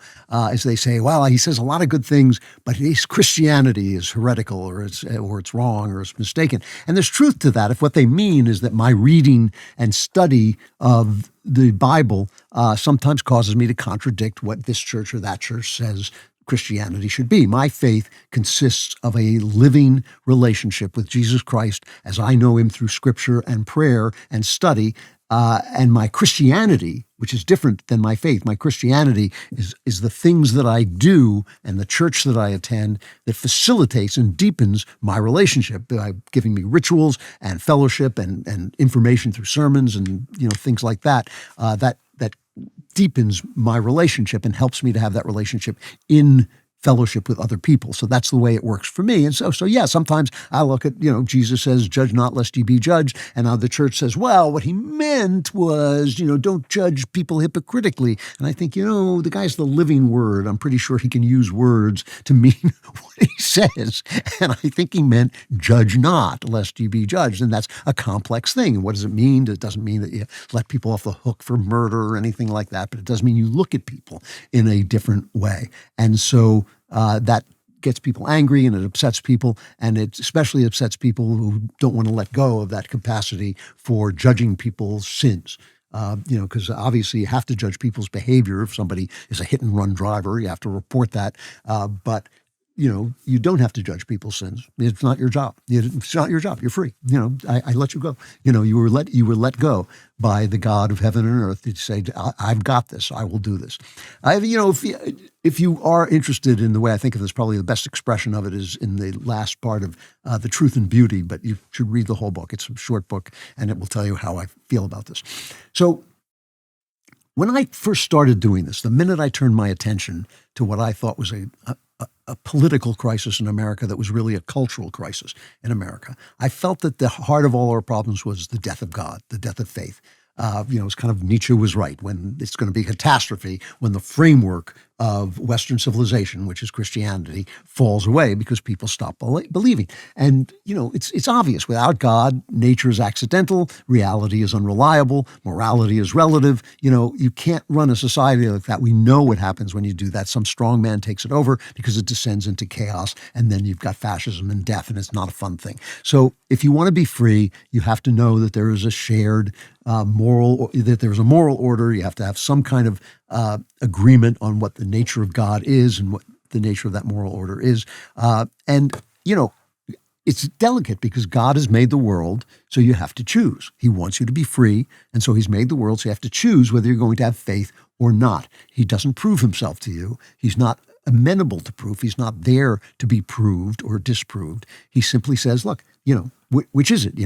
is they say, well, he says a lot of good things, but his Christianity is heretical or it's wrong or it's mistaken. And there's truth to that if what they mean is that my reading and study of the Bible sometimes causes me to contradict what this church or that church says Christianity should be. My faith consists of a living relationship with Jesus Christ as I know him through scripture and prayer and study. And my Christianity, which is different than my faith, my Christianity is the things that I do and the church that I attend that facilitates and deepens my relationship by giving me rituals and fellowship and information through sermons and things like that. That deepens my relationship and helps me to have that relationship in fellowship with other people. So that's the way it works for me. And so yeah, sometimes I look at, Jesus says, judge not lest ye be judged. And now the church says, well, what he meant was, don't judge people hypocritically. And I think, the guy's the living word. I'm pretty sure he can use words to mean what he says. And I think he meant judge not lest ye be judged. And that's a complex thing. And what does it mean? It doesn't mean that you let people off the hook for murder or anything like that, but it does mean you look at people in a different way. And so that gets people angry and it upsets people, and it especially upsets people who don't want to let go of that capacity for judging people's sins. Because obviously you have to judge people's behavior. If somebody is a hit and run driver, you have to report that. But you don't have to judge people's sins. It's not your job. It's not your job. You're free. I let you go. You were let go by the God of heaven and earth to say, I've got this. I will do this. If you are interested in the way I think of this, probably the best expression of it is in the last part of The Truth and Beauty, but you should read the whole book. It's a short book, and it will tell you how I feel about this. So when I first started doing this, the minute I turned my attention to what I thought was a political crisis in America that was really a cultural crisis in America, I felt that the heart of all our problems was the death of God, the death of faith. It's kind of Nietzsche was right when it's going to be a catastrophe when the framework of Western civilization, which is Christianity, falls away because people stop believing. And, it's obvious. Without God, nature is accidental, reality is unreliable, morality is relative. You can't run a society like that. We know what happens when you do that. Some strong man takes it over because it descends into chaos, and then you've got fascism and death, and it's not a fun thing. So if you want to be free, you have to know that there is a shared that there's a moral order. You have to have some kind of agreement on what the nature of God is and what the nature of that moral order is. It's delicate because God has made the world, so you have to choose. He wants you to be free, and so he's made the world, so you have to choose whether you're going to have faith or not. He doesn't prove himself to you. He's not amenable to proof. He's not there to be proved or disproved. He simply says, look, which is it?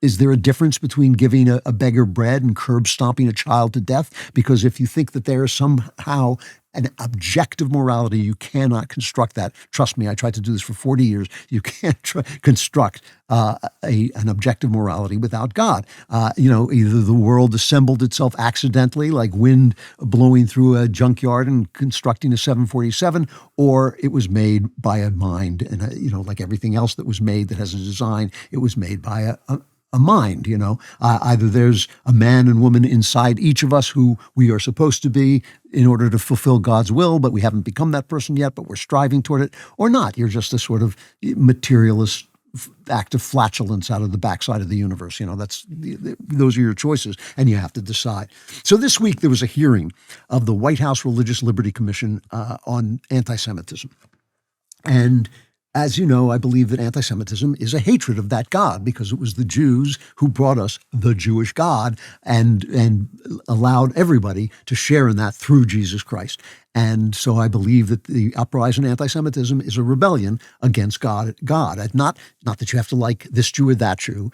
Is there a difference between giving a beggar bread and curb stomping a child to death? Because if you think that there is somehow an objective morality, you cannot construct that. Trust me, I tried to do this for 40 years. You can't construct an objective morality without God. Either the world assembled itself accidentally, like wind blowing through a junkyard and constructing a 747, or it was made by a mind. And, like everything else that was made that has a design, it was made by a mind, either there's a man and woman inside each of us who we are supposed to be in order to fulfill God's will, but we haven't become that person yet, but we're striving toward it, or not. You're just a sort of materialist act of flatulence out of the backside of the universe. Those are your choices, and you have to decide. So this week there was a hearing of the White House Religious Liberty Commission on anti-Semitism. And as you know, I believe that anti-Semitism is a hatred of that God because it was the Jews who brought us the Jewish God and allowed everybody to share in that through Jesus Christ. And so I believe that the uprising in anti-Semitism is a rebellion against God. Not that you have to like this Jew or that Jew,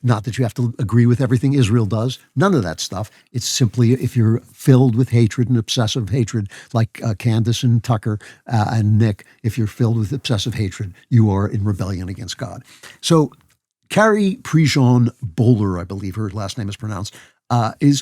not that you have to agree with everything Israel does. None of that stuff. It's simply if you're filled with hatred and obsessive hatred, like Candace and Tucker and Nick, if you're filled with obsessive hatred, you are in rebellion against God. So Carrie Prejean Bowler, I believe her last name is pronounced, is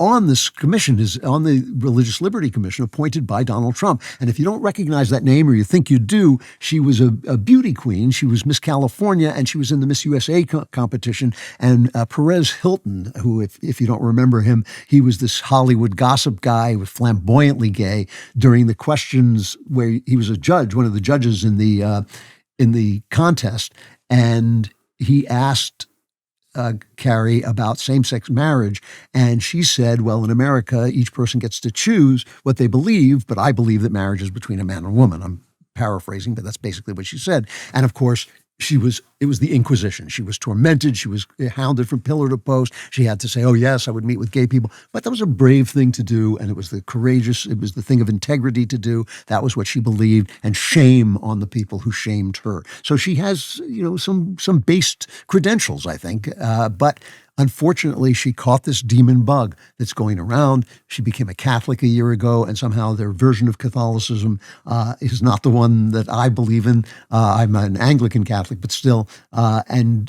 on this commission, is on the Religious Liberty Commission appointed by Donald Trump. And if you don't recognize that name or you think you do, she was a beauty queen. She was Miss California and she was in the Miss USA competition. And Perez Hilton, who, if you don't remember him, he was this Hollywood gossip guy, was flamboyantly gay during the questions where he was a judge, one of the judges in the contest. And he asked Carrie about same-sex marriage. And she said, well, in America, each person gets to choose what they believe, but I believe that marriage is between a man and a woman. I'm paraphrasing, but that's basically what she said. And of course, it was the Inquisition. She was tormented. She was hounded from pillar to post. She had to say, oh, yes, I would meet with gay people. But that was a brave thing to do. And it was the thing of integrity to do. That was what she believed. And shame on the people who shamed her. So she has, some based credentials, I think. But unfortunately, she caught this demon bug that's going around. She became a Catholic a year ago, and somehow their version of Catholicism is not the one that I believe in. I'm an Anglican Catholic, but still. And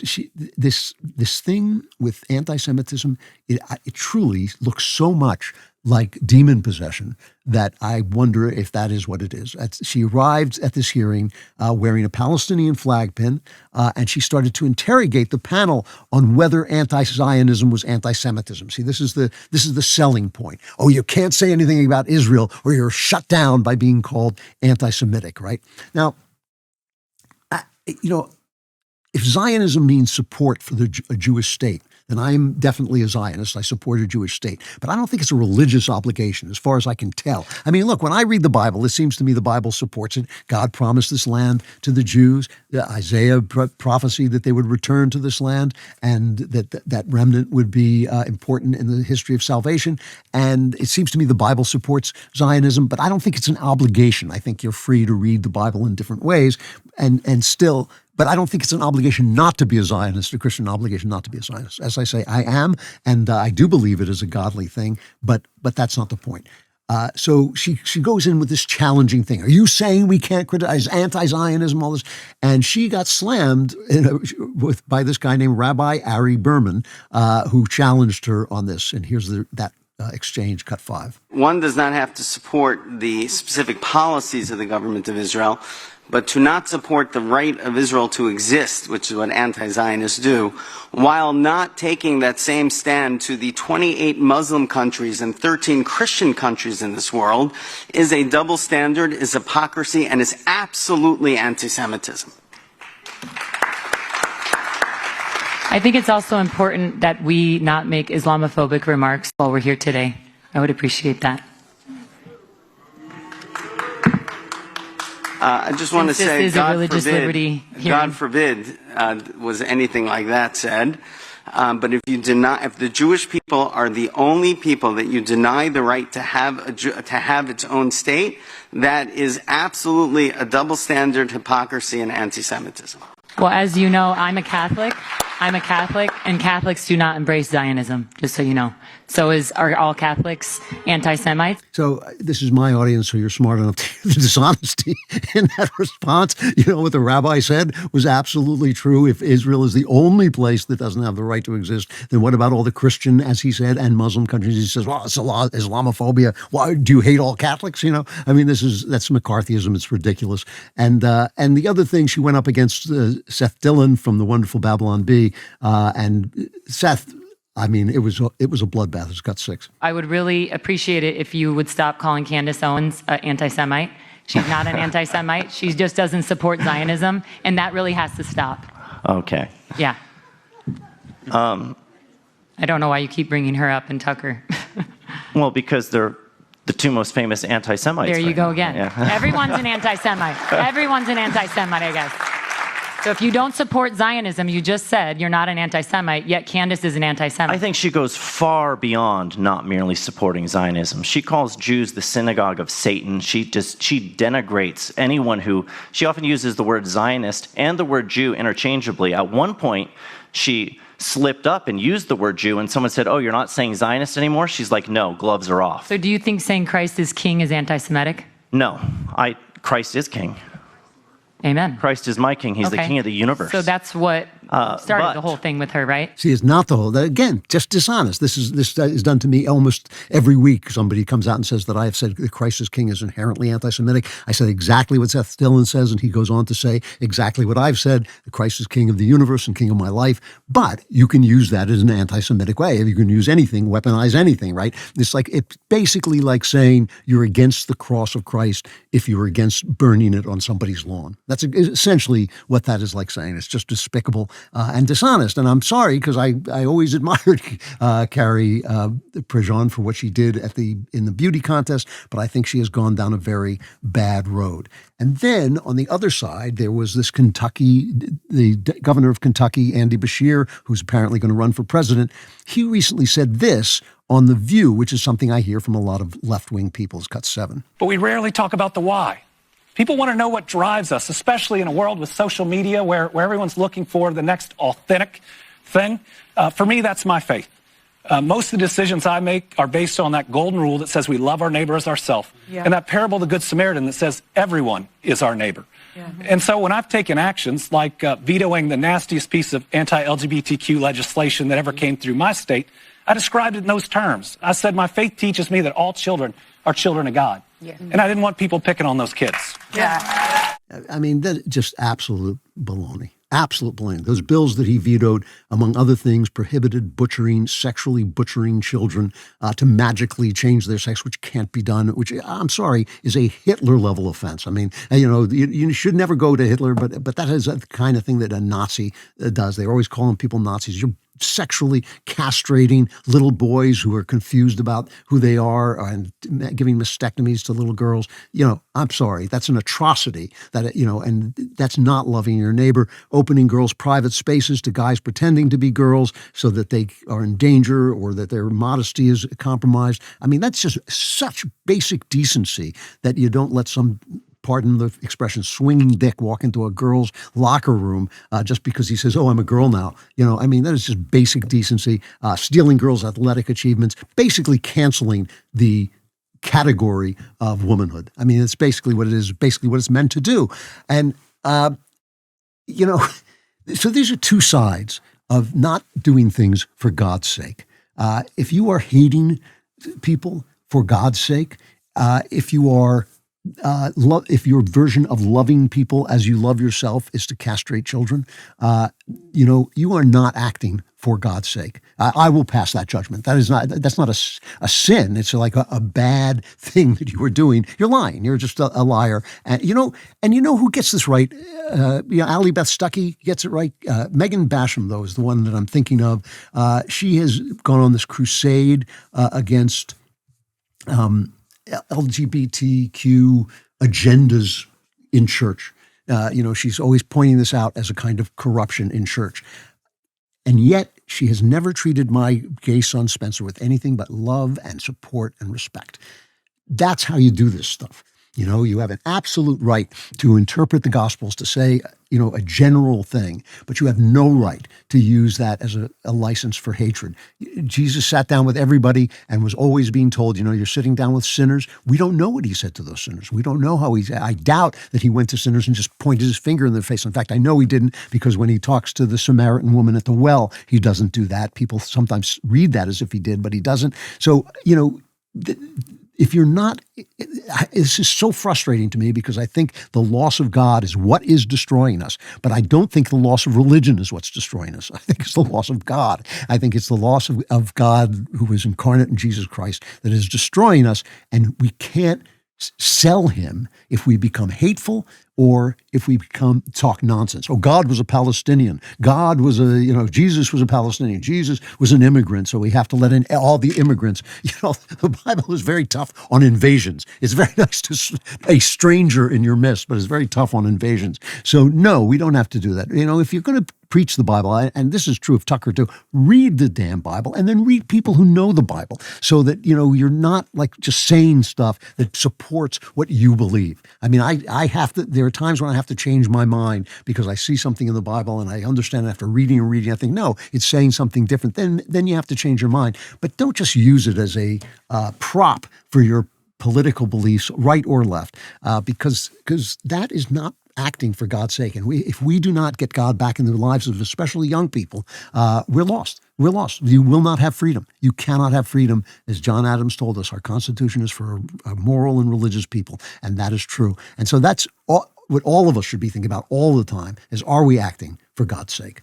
this thing with anti-Semitism, it truly looks so much like demon possession that I wonder if that is what it is. She arrived at this hearing wearing a Palestinian flag pin, and she started to interrogate the panel on whether anti-Zionism was anti-Semitism. See, this is the selling point. Oh, you can't say anything about Israel or you're shut down by being called anti-Semitic, right? Now, if Zionism means support for a Jewish state, then I'm definitely a Zionist. I support a Jewish state. But I don't think it's a religious obligation, as far as I can tell. I mean, look, when I read the Bible, it seems to me the Bible supports it. God promised this land to the Jews. Isaiah prophesied that they would return to this land and that remnant would be important in the history of salvation. And it seems to me the Bible supports Zionism, but I don't think it's an obligation. I think you're free to read the Bible in different ways and still. But I don't think it's an obligation not to be a Zionist, a Christian obligation not to be a Zionist. As I say, I am, and I do believe it is a godly thing, but that's not the point. So she goes in with this challenging thing. Are you saying we can't criticize anti-Zionism, all this? And she got slammed by this guy named Rabbi Ari Berman, who challenged her on this. And here's that exchange, cut 5. One does not have to support the specific policies of the government of Israel, but to not support the right of Israel to exist, which is what anti-Zionists do, while not taking that same stand to the 28 Muslim countries and 13 Christian countries in this world, is a double standard, is hypocrisy, and is absolutely anti-Semitism. I think it's also important that we not make Islamophobic remarks while we're here today. I would appreciate that. I just want to say, God forbid was anything like that said. But if the Jewish people are the only people that you deny the right to have its own state, that is absolutely a double standard, hypocrisy, and anti-Semitism. Well, as you know, I'm a Catholic, and Catholics do not embrace Zionism, just so you know. So are all Catholics anti-Semites? So this is my audience, so you're smart enough to hear the dishonesty in that response. You know what the rabbi said was absolutely true. If Israel is the only place that doesn't have the right to exist, then what about all the Christian, as he said, and Muslim countries? He says, well, it's Islamophobia. Why do you hate all Catholics? You know, I mean, that's McCarthyism. It's ridiculous. And the other thing, she went up against Seth Dillon from the wonderful Babylon Bee, and Seth, I mean, it was a bloodbath. It's got 6. I would really appreciate it if you would stop calling Candace Owens an anti-Semite. She's not an anti-Semite. She just doesn't support Zionism, and that really has to stop. Okay. Yeah. I don't know why you keep bringing her up and Tucker. Well, because they're the two most famous anti-Semites. There you go again. Yeah. Everyone's an anti-Semite. Everyone's an anti-Semite, I guess. So if you don't support Zionism, you just said you're not an anti-Semite, yet Candace is an anti-Semite. I think she goes far beyond not merely supporting Zionism. She calls Jews the synagogue of Satan. She denigrates anyone who, she often uses the word Zionist and the word Jew interchangeably. At one point, she slipped up and used the word Jew, and someone said, oh, you're not saying Zionist anymore? She's like, no, gloves are off. So do you think saying Christ is king is anti-Semitic? No, Christ is king. Amen. Christ is my king. He's the king of the universe. So that's what started the whole thing with her, right? See, it's not the whole. Again, just dishonest. This is done to me almost every week. Somebody comes out and says that I have said that Christ is king is inherently anti-Semitic. I said exactly what Seth Dillon says, and he goes on to say exactly what I've said, that Christ is king of the universe and king of my life. But you can use that as an anti-Semitic way. You can use anything, weaponize anything, right? It's basically like saying you're against the cross of Christ if you're against burning it on somebody's lawn. That's essentially what that is like saying. It's just despicable and dishonest. And I'm sorry, because I always admired Carrie Prejean for what she did in the beauty contest, but I think she has gone down a very bad road. And then on the other side, there was this the governor of Kentucky, Andy Beshear, who's apparently going to run for president. He recently said this on The View, which is something I hear from a lot of left-wing people. It's cut 7. But we rarely talk about the why. People want to know what drives us, especially in a world with social media where everyone's looking for the next authentic thing. For me, that's my faith. Most of the decisions I make are based on that golden rule that says we love our neighbor as ourselves. Yeah. And that parable of the Good Samaritan that says everyone is our neighbor. Yeah. And so when I've taken actions like vetoing the nastiest piece of anti-LGBTQ legislation that ever came through my state, I described it in those terms. I said, my faith teaches me that all children are children of God. Yeah. And I didn't want people picking on those kids. Yeah. I mean, that's just absolute baloney. Absolute baloney. Those bills that he vetoed, among other things, prohibited sexually butchering children to magically change their sex, which can't be done, which, I'm sorry, is a Hitler-level offense. I mean, you should never go to Hitler, but that is the kind of thing that a Nazi does. They're always calling people Nazis. You're sexually castrating little boys who are confused about who they are and giving mastectomies to little girls. I'm sorry, that's an atrocity and that's not loving your neighbor. Opening girls' private spaces to guys pretending to be girls so that they are in danger or that their modesty is compromised. I mean, that's just such basic decency that you don't let some, pardon the expression, swinging dick walk into a girl's locker room just because he says, oh, I'm a girl now. I mean, that is just basic decency. Stealing girls' athletic achievements, basically canceling the category of womanhood. I mean, it's basically what it is, basically what it's meant to do. And, so these are two sides of not doing things for God's sake. If you are hating people for God's sake, if you are if your version of loving people as you love yourself is to castrate children, you are not acting for God's sake. I will pass that judgment. That's not a sin. It's like a bad thing that you are doing. You're lying. You're just a liar. And you know who gets this right? Allie Beth Stuckey gets it right. Megan Basham, though, is the one that I'm thinking of. She has gone on this crusade against LGBTQ agendas in church. She's always pointing this out as a kind of corruption in church. And yet she has never treated my gay son Spencer with anything but love and support and respect. That's how you do this stuff. You have an absolute right to interpret the Gospels to say, a general thing, but you have no right to use that as a license for hatred. Jesus sat down with everybody and was always being told, you're sitting down with sinners. We don't know what he said to those sinners. We don't know how I doubt that he went to sinners and just pointed his finger in their face. In fact, I know he didn't, because when he talks to the Samaritan woman at the well, he doesn't do that. People sometimes read that as if he did, but he doesn't. So, if you're not, this is so frustrating to me, because I think the loss of God is what is destroying us. But I don't think the loss of religion is what's destroying us. I think it's the loss of God. I think it's the loss of God, who is incarnate in Jesus Christ, that is destroying us. And we can't sell him if we become hateful or if we talk nonsense. Oh, God was a Palestinian. Jesus was a Palestinian. Jesus was an immigrant, so we have to let in all the immigrants. The Bible is very tough on invasions. It's very nice to a stranger in your midst, but it's very tough on invasions. So no, we don't have to do that. If you're going to preach the Bible, and this is true of Tucker too, read the damn Bible, and then read people who know the Bible, so that, you're not like just saying stuff that supports what you believe. I mean, I have to, there are times when I have to change my mind because I see something in the Bible and I understand it after reading and reading. I think, no, it's saying something different. Then you have to change your mind. But don't just use it as a prop for your political beliefs, right or left, because that is not acting for God's sake. And if we do not get God back into the lives of especially young people, we're lost. We're lost. You will not have freedom. You cannot have freedom. As John Adams told us, our Constitution is for a moral and religious people. And that is true. And so that's what all of us should be thinking about all the time, is, are we acting for God's sake?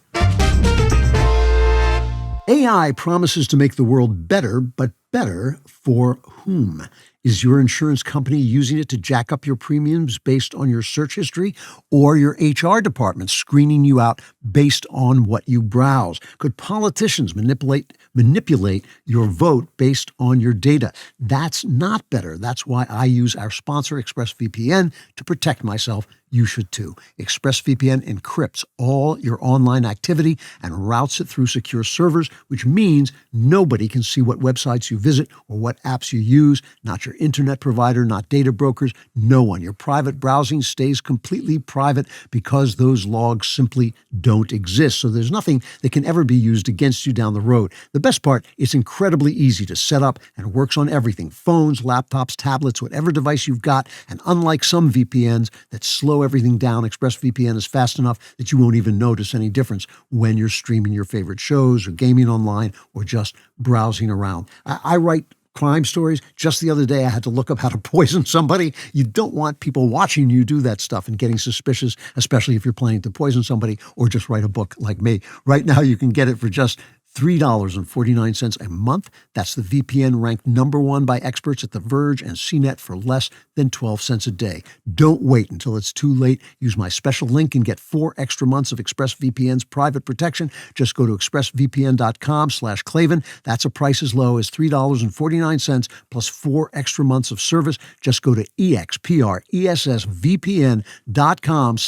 AI promises to make the world better, but better for whom? Is your insurance company using it to jack up your premiums based on your search history, or your HR department screening you out based on what you browse? Could politicians manipulate your vote based on your data? That's not better. That's why I use our sponsor, ExpressVPN, to protect myself. You should too. ExpressVPN encrypts all your online activity and routes it through secure servers, which means nobody can see what websites you you visit or what apps you use, not your internet provider, not data brokers, no one. Your private browsing stays completely private because those logs simply don't exist. So there's nothing that can ever be used against you down the road. The best part, it's incredibly easy to set up and works on everything: phones, laptops, tablets, whatever device you've got. And unlike some VPNs that slow everything down, ExpressVPN is fast enough that you won't even notice any difference when you're streaming your favorite shows or gaming online or just browsing around. I write crime stories. Just the other day, I had to look up how to poison somebody. You don't want people watching you do that stuff and getting suspicious, especially if you're planning to poison somebody or just write a book like me. Right now, you can get it for just $3.49 a month. That's the VPN ranked #1 by experts at The Verge and CNET for less than 12 cents a day. Don't wait until it's too late. Use my special link and get 4 extra months of ExpressVPN's private protection. Just go to expressvpn.com/Klavan. That's a price as low as $3.49 plus 4 extra months of service. Just go to expressvpn.com/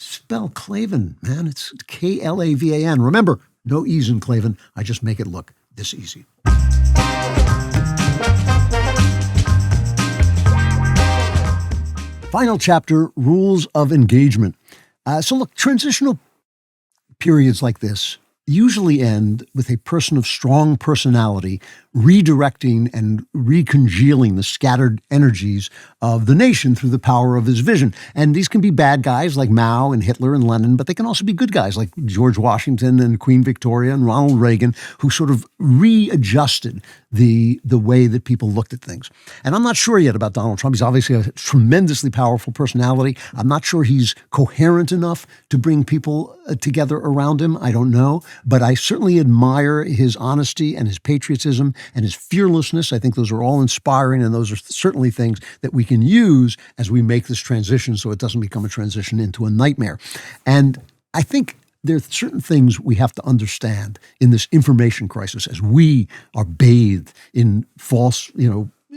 spell Klavan, man. It's Klavan. Remember, no E's in Klavan. I just make it look this easy. Final chapter, rules of engagement. So look, transitional periods like this usually end with a person of strong personality redirecting and recongealing the scattered energies of the nation through the power of his vision. And these can be bad guys like Mao and Hitler and Lenin, but they can also be good guys like George Washington and Queen Victoria and Ronald Reagan, who sort of readjusted the way that people looked at things. And I'm not sure yet about Donald Trump. He's obviously a tremendously powerful personality. I'm not sure he's coherent enough to bring people together around him. I don't know. But I certainly admire his honesty and his patriotism and his fearlessness. I think those are all inspiring, and those are certainly things that we can use as we make this transition so it doesn't become a transition into a nightmare. And I think there are certain things we have to understand in this information crisis as we are bathed in false,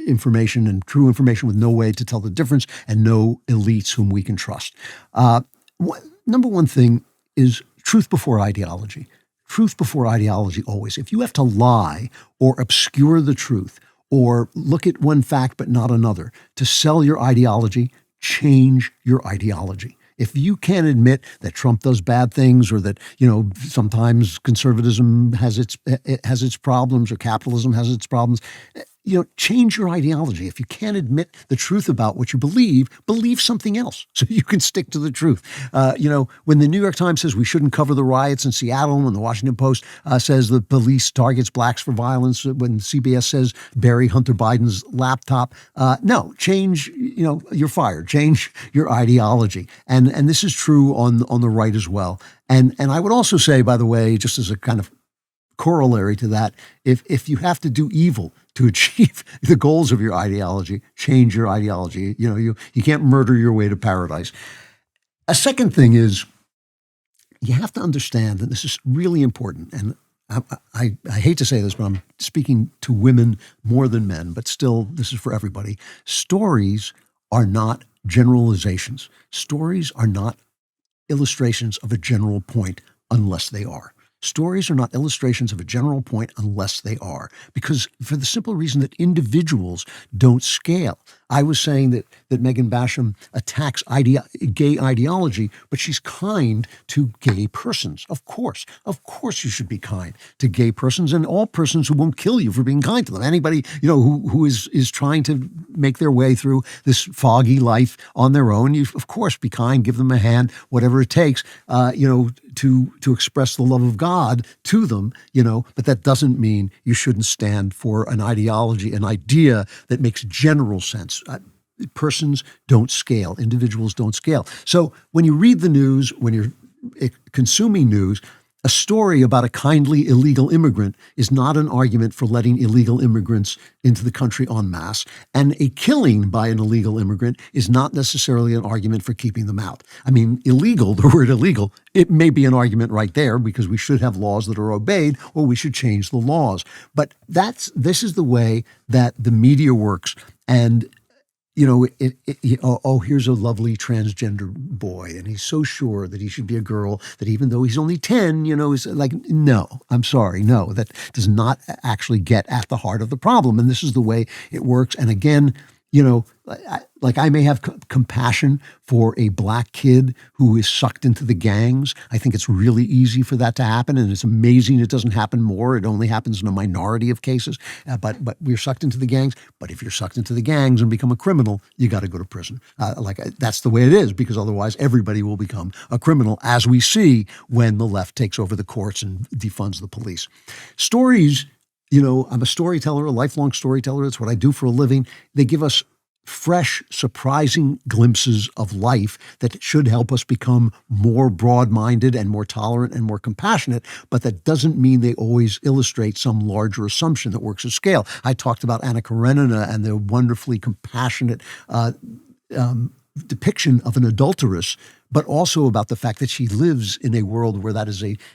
information and true information with no way to tell the difference and no elites whom we can trust. Number one thing is truth before ideology. Truth before ideology always. If you have to lie or obscure the truth or look at one fact but not another to sell your ideology, change your ideology. If you can't admit that Trump does bad things or that, sometimes conservatism has its problems or capitalism has its problems, change your ideology. If you can't admit the truth about what you believe something else so you can stick to the truth. When the New York Times says we shouldn't cover the riots in Seattle, when the Washington Post says the police targets blacks for violence, when CBS says bury Hunter Biden's laptop, no, change, you're fired. Change your ideology. And this is true on the right as well. And I would also say, by the way, just as a kind of corollary to that, if you have to do evil to achieve the goals of your ideology, change your ideology. You can't murder your way to paradise. A second thing is you have to understand, and this is really important, and I hate to say this, but I'm speaking to women more than men, but still, this is for everybody. Stories are not generalizations. Stories are not illustrations of a general point unless they are. Stories are not illustrations of a general point unless they are, because for the simple reason that individuals don't scale. I was saying that Megan Basham attacks gay ideology, but she's kind to gay persons. Of course you should be kind to gay persons and all persons who won't kill you for being kind to them. Anybody, who is trying to make their way through this foggy life on their own, you of course be kind, give them a hand, whatever it takes, to express the love of God to them, but that doesn't mean you shouldn't stand for an ideology, an idea that makes general sense. Persons don't scale. Individuals don't scale. So when you read the news, when you're consuming news, a story about a kindly illegal immigrant is not an argument for letting illegal immigrants into the country en masse. And a killing by an illegal immigrant is not necessarily an argument for keeping them out. I mean, illegal, the word illegal, it may be an argument right there because we should have laws that are obeyed or we should change the laws. But this is the way that the media works. And here's a lovely transgender boy, and he's so sure that he should be a girl that even though he's only 10, is like, no, I'm sorry, no, that does not actually get at the heart of the problem. And this is the way it works. And again, I may have compassion for a black kid who is sucked into the gangs. I think it's really easy for that to happen, and it's amazing it doesn't happen more. It only happens in a minority of cases. But we're sucked into the gangs. But if you're sucked into the gangs and become a criminal, you got to go to prison. That's the way it is, because otherwise everybody will become a criminal, as we see when the left takes over the courts and defunds the police. Stories. I'm a storyteller, a lifelong storyteller. It's what I do for a living. They give us fresh, surprising glimpses of life that should help us become more broad-minded and more tolerant and more compassionate, but that doesn't mean they always illustrate some larger assumption that works at scale. I talked about Anna Karenina and the wonderfully compassionate depiction of an adulteress, but also about the fact that she lives in a world where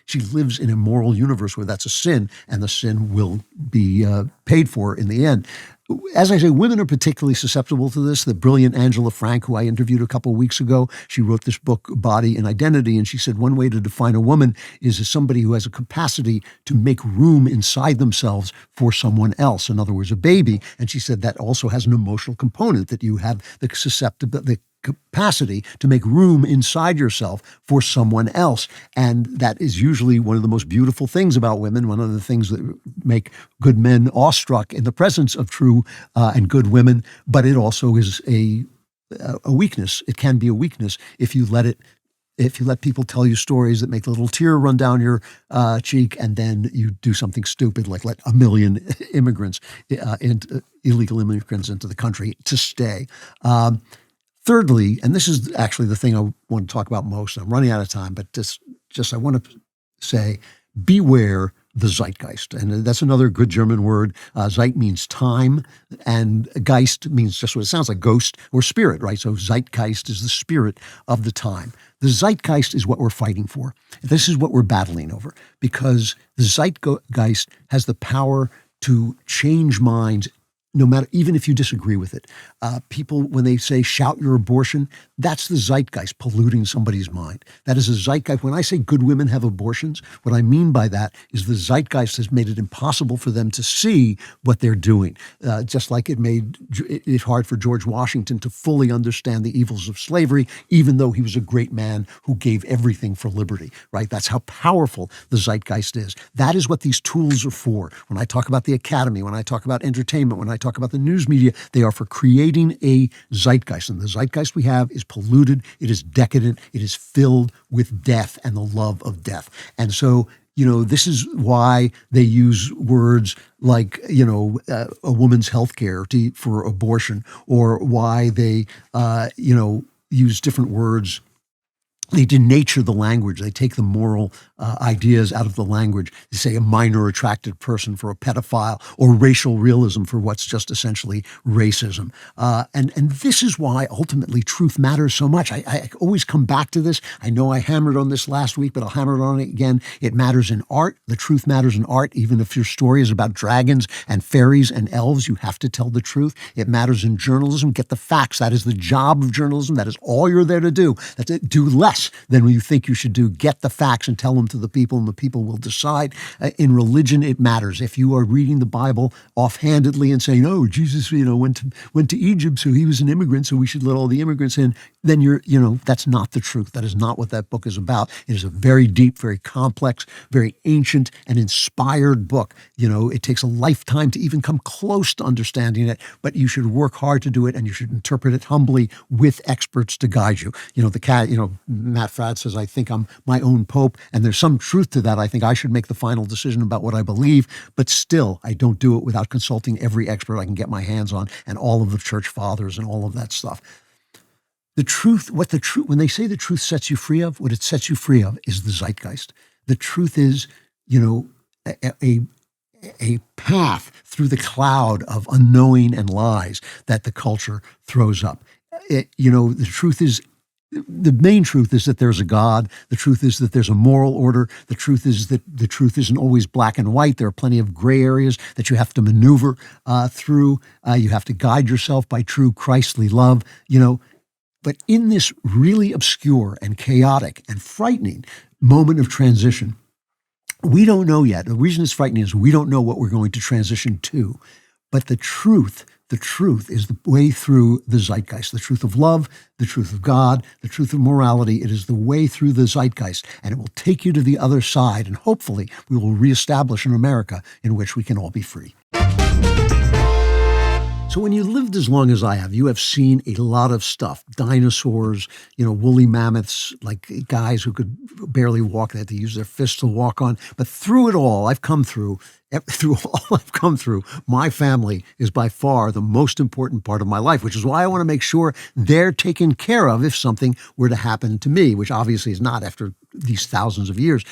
she lives in a moral universe where that's a sin, and the sin will be paid for in the end. As I say, women are particularly susceptible to this. The brilliant Angela Frank, who I interviewed a couple of weeks ago, she wrote this book, Body and Identity, and she said one way to define a woman is as somebody who has a capacity to make room inside themselves for someone else, in other words, a baby. And she said that also has an emotional component, that you have the capacity to make room inside yourself for someone else. And that is usually one of the most beautiful things about women, one of the things that make good men awestruck in the presence of true and good women. But it also is a weakness. It can be a weakness if you let people tell you stories that make a little tear run down your cheek, and then you do something stupid like let 1 million illegal immigrants into the country to stay. Thirdly, and this is actually the thing I want to talk about most, I'm running out of time, but just I want to say, beware the zeitgeist. And that's another good German word. Zeit means time, and Geist means just what it sounds like, ghost or spirit, right? So Zeitgeist is the spirit of the time. The zeitgeist is what we're fighting for. This is what we're battling over, because the zeitgeist has the power to change minds, no matter, even if you disagree with it. People, when they say shout your abortion, that's the zeitgeist polluting somebody's mind. That is a zeitgeist. When I say good women have abortions, what I mean by that is the zeitgeist has made it impossible for them to see what they're doing. Just like it made it hard for George Washington to fully understand the evils of slavery, even though he was a great man who gave everything for liberty, right? That's how powerful the zeitgeist is. That is what these tools are for. When I talk about the academy, when I talk about entertainment, when I talk about the news media, they are for creating a zeitgeist. And the zeitgeist we have is polluted, it is decadent, it is filled with death and the love of death. And so, this is why they use words like, a woman's health care for abortion, or why they, use different words. They denature the language. They take the moral ideas out of the language. They say a minor attracted person for a pedophile, or racial realism for what's just essentially racism. And this is why ultimately truth matters so much. I always come back to this. I know I hammered on this last week, but I'll hammer on it again. It matters in art. The truth matters in art. Even if your story is about dragons and fairies and elves, you have to tell the truth. It matters in journalism. Get the facts. That is the job of journalism. That is all you're there to do. That's it. Do less than you think you should do. Get the facts and tell them to the people, and the people will decide. In religion, it matters. If you are reading the Bible offhandedly and saying, "Oh, Jesus, went to Egypt, so he was an immigrant, so we should let all the immigrants in," then that's not the truth. That is not what that book is about. It is a very deep, very complex, very ancient and inspired book. It takes a lifetime to even come close to understanding it, but you should work hard to do it, and you should interpret it humbly with experts to guide you. Matt Fradd says, I think I'm my own pope, and there's some truth to that. I think I should make the final decision about what I believe, but still, I don't do it without consulting every expert I can get my hands on, and all of the church fathers and all of that stuff. When they say the truth sets you free of, what it sets you free of is the zeitgeist. The truth is, a path through the cloud of unknowing and lies that the culture throws up. The truth is The main truth is that there's a God. The truth is that there's a moral order. The truth is that the truth isn't always black and white. There are plenty of gray areas that you have to maneuver through. You have to guide yourself by true Christly love, But in this really obscure and chaotic and frightening moment of transition, we don't know yet. The reason it's frightening is we don't know what we're going to transition to. But the truth is the way through the zeitgeist, the truth of love, the truth of God, the truth of morality. It is the way through the zeitgeist, and it will take you to the other side, and hopefully we will reestablish an America in which we can all be free. So when you lived as long as I have, you have seen a lot of stuff. Dinosaurs, woolly mammoths, like guys who could barely walk, they had to use their fists to walk on. But through it all, my family is by far the most important part of my life, which is why I want to make sure they're taken care of if something were to happen to me, which obviously is not after these thousands of years.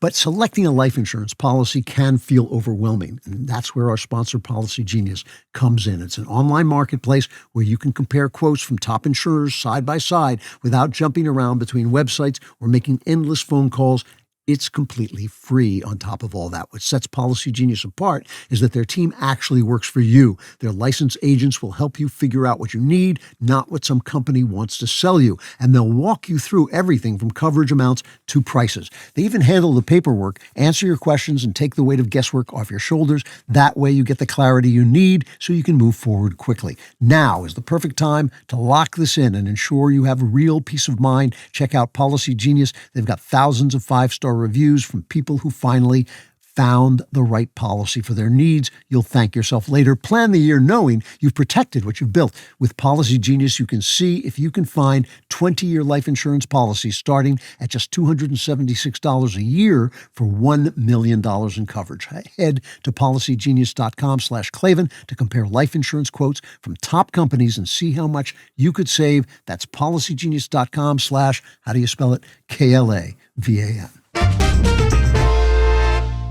But selecting a life insurance policy can feel overwhelming, and that's where our sponsor, Policy Genius, comes in. It's an online marketplace where you can compare quotes from top insurers side by side without jumping around between websites or making endless phone calls. It's completely free on top of all that. What sets Policy Genius apart is that their team actually works for you. Their licensed agents will help you figure out what you need, not what some company wants to sell you. And they'll walk you through everything from coverage amounts to prices. They even handle the paperwork, answer your questions, and take the weight of guesswork off your shoulders. That way you get the clarity you need so you can move forward quickly. Now is the perfect time to lock this in and ensure you have real peace of mind. Check out Policy Genius. They've got thousands of 5-star reviews from people who finally found the right policy for their needs. You'll thank yourself later. Plan the year knowing you've protected what you've built. With Policy Genius, you can see if you can find 20-year life insurance policies starting at just $276 a year for $1 million in coverage. Head to policygenius.com/Klavan to compare life insurance quotes from top companies and see how much you could save. That's policygenius.com/ how do you spell it? KLAVAN.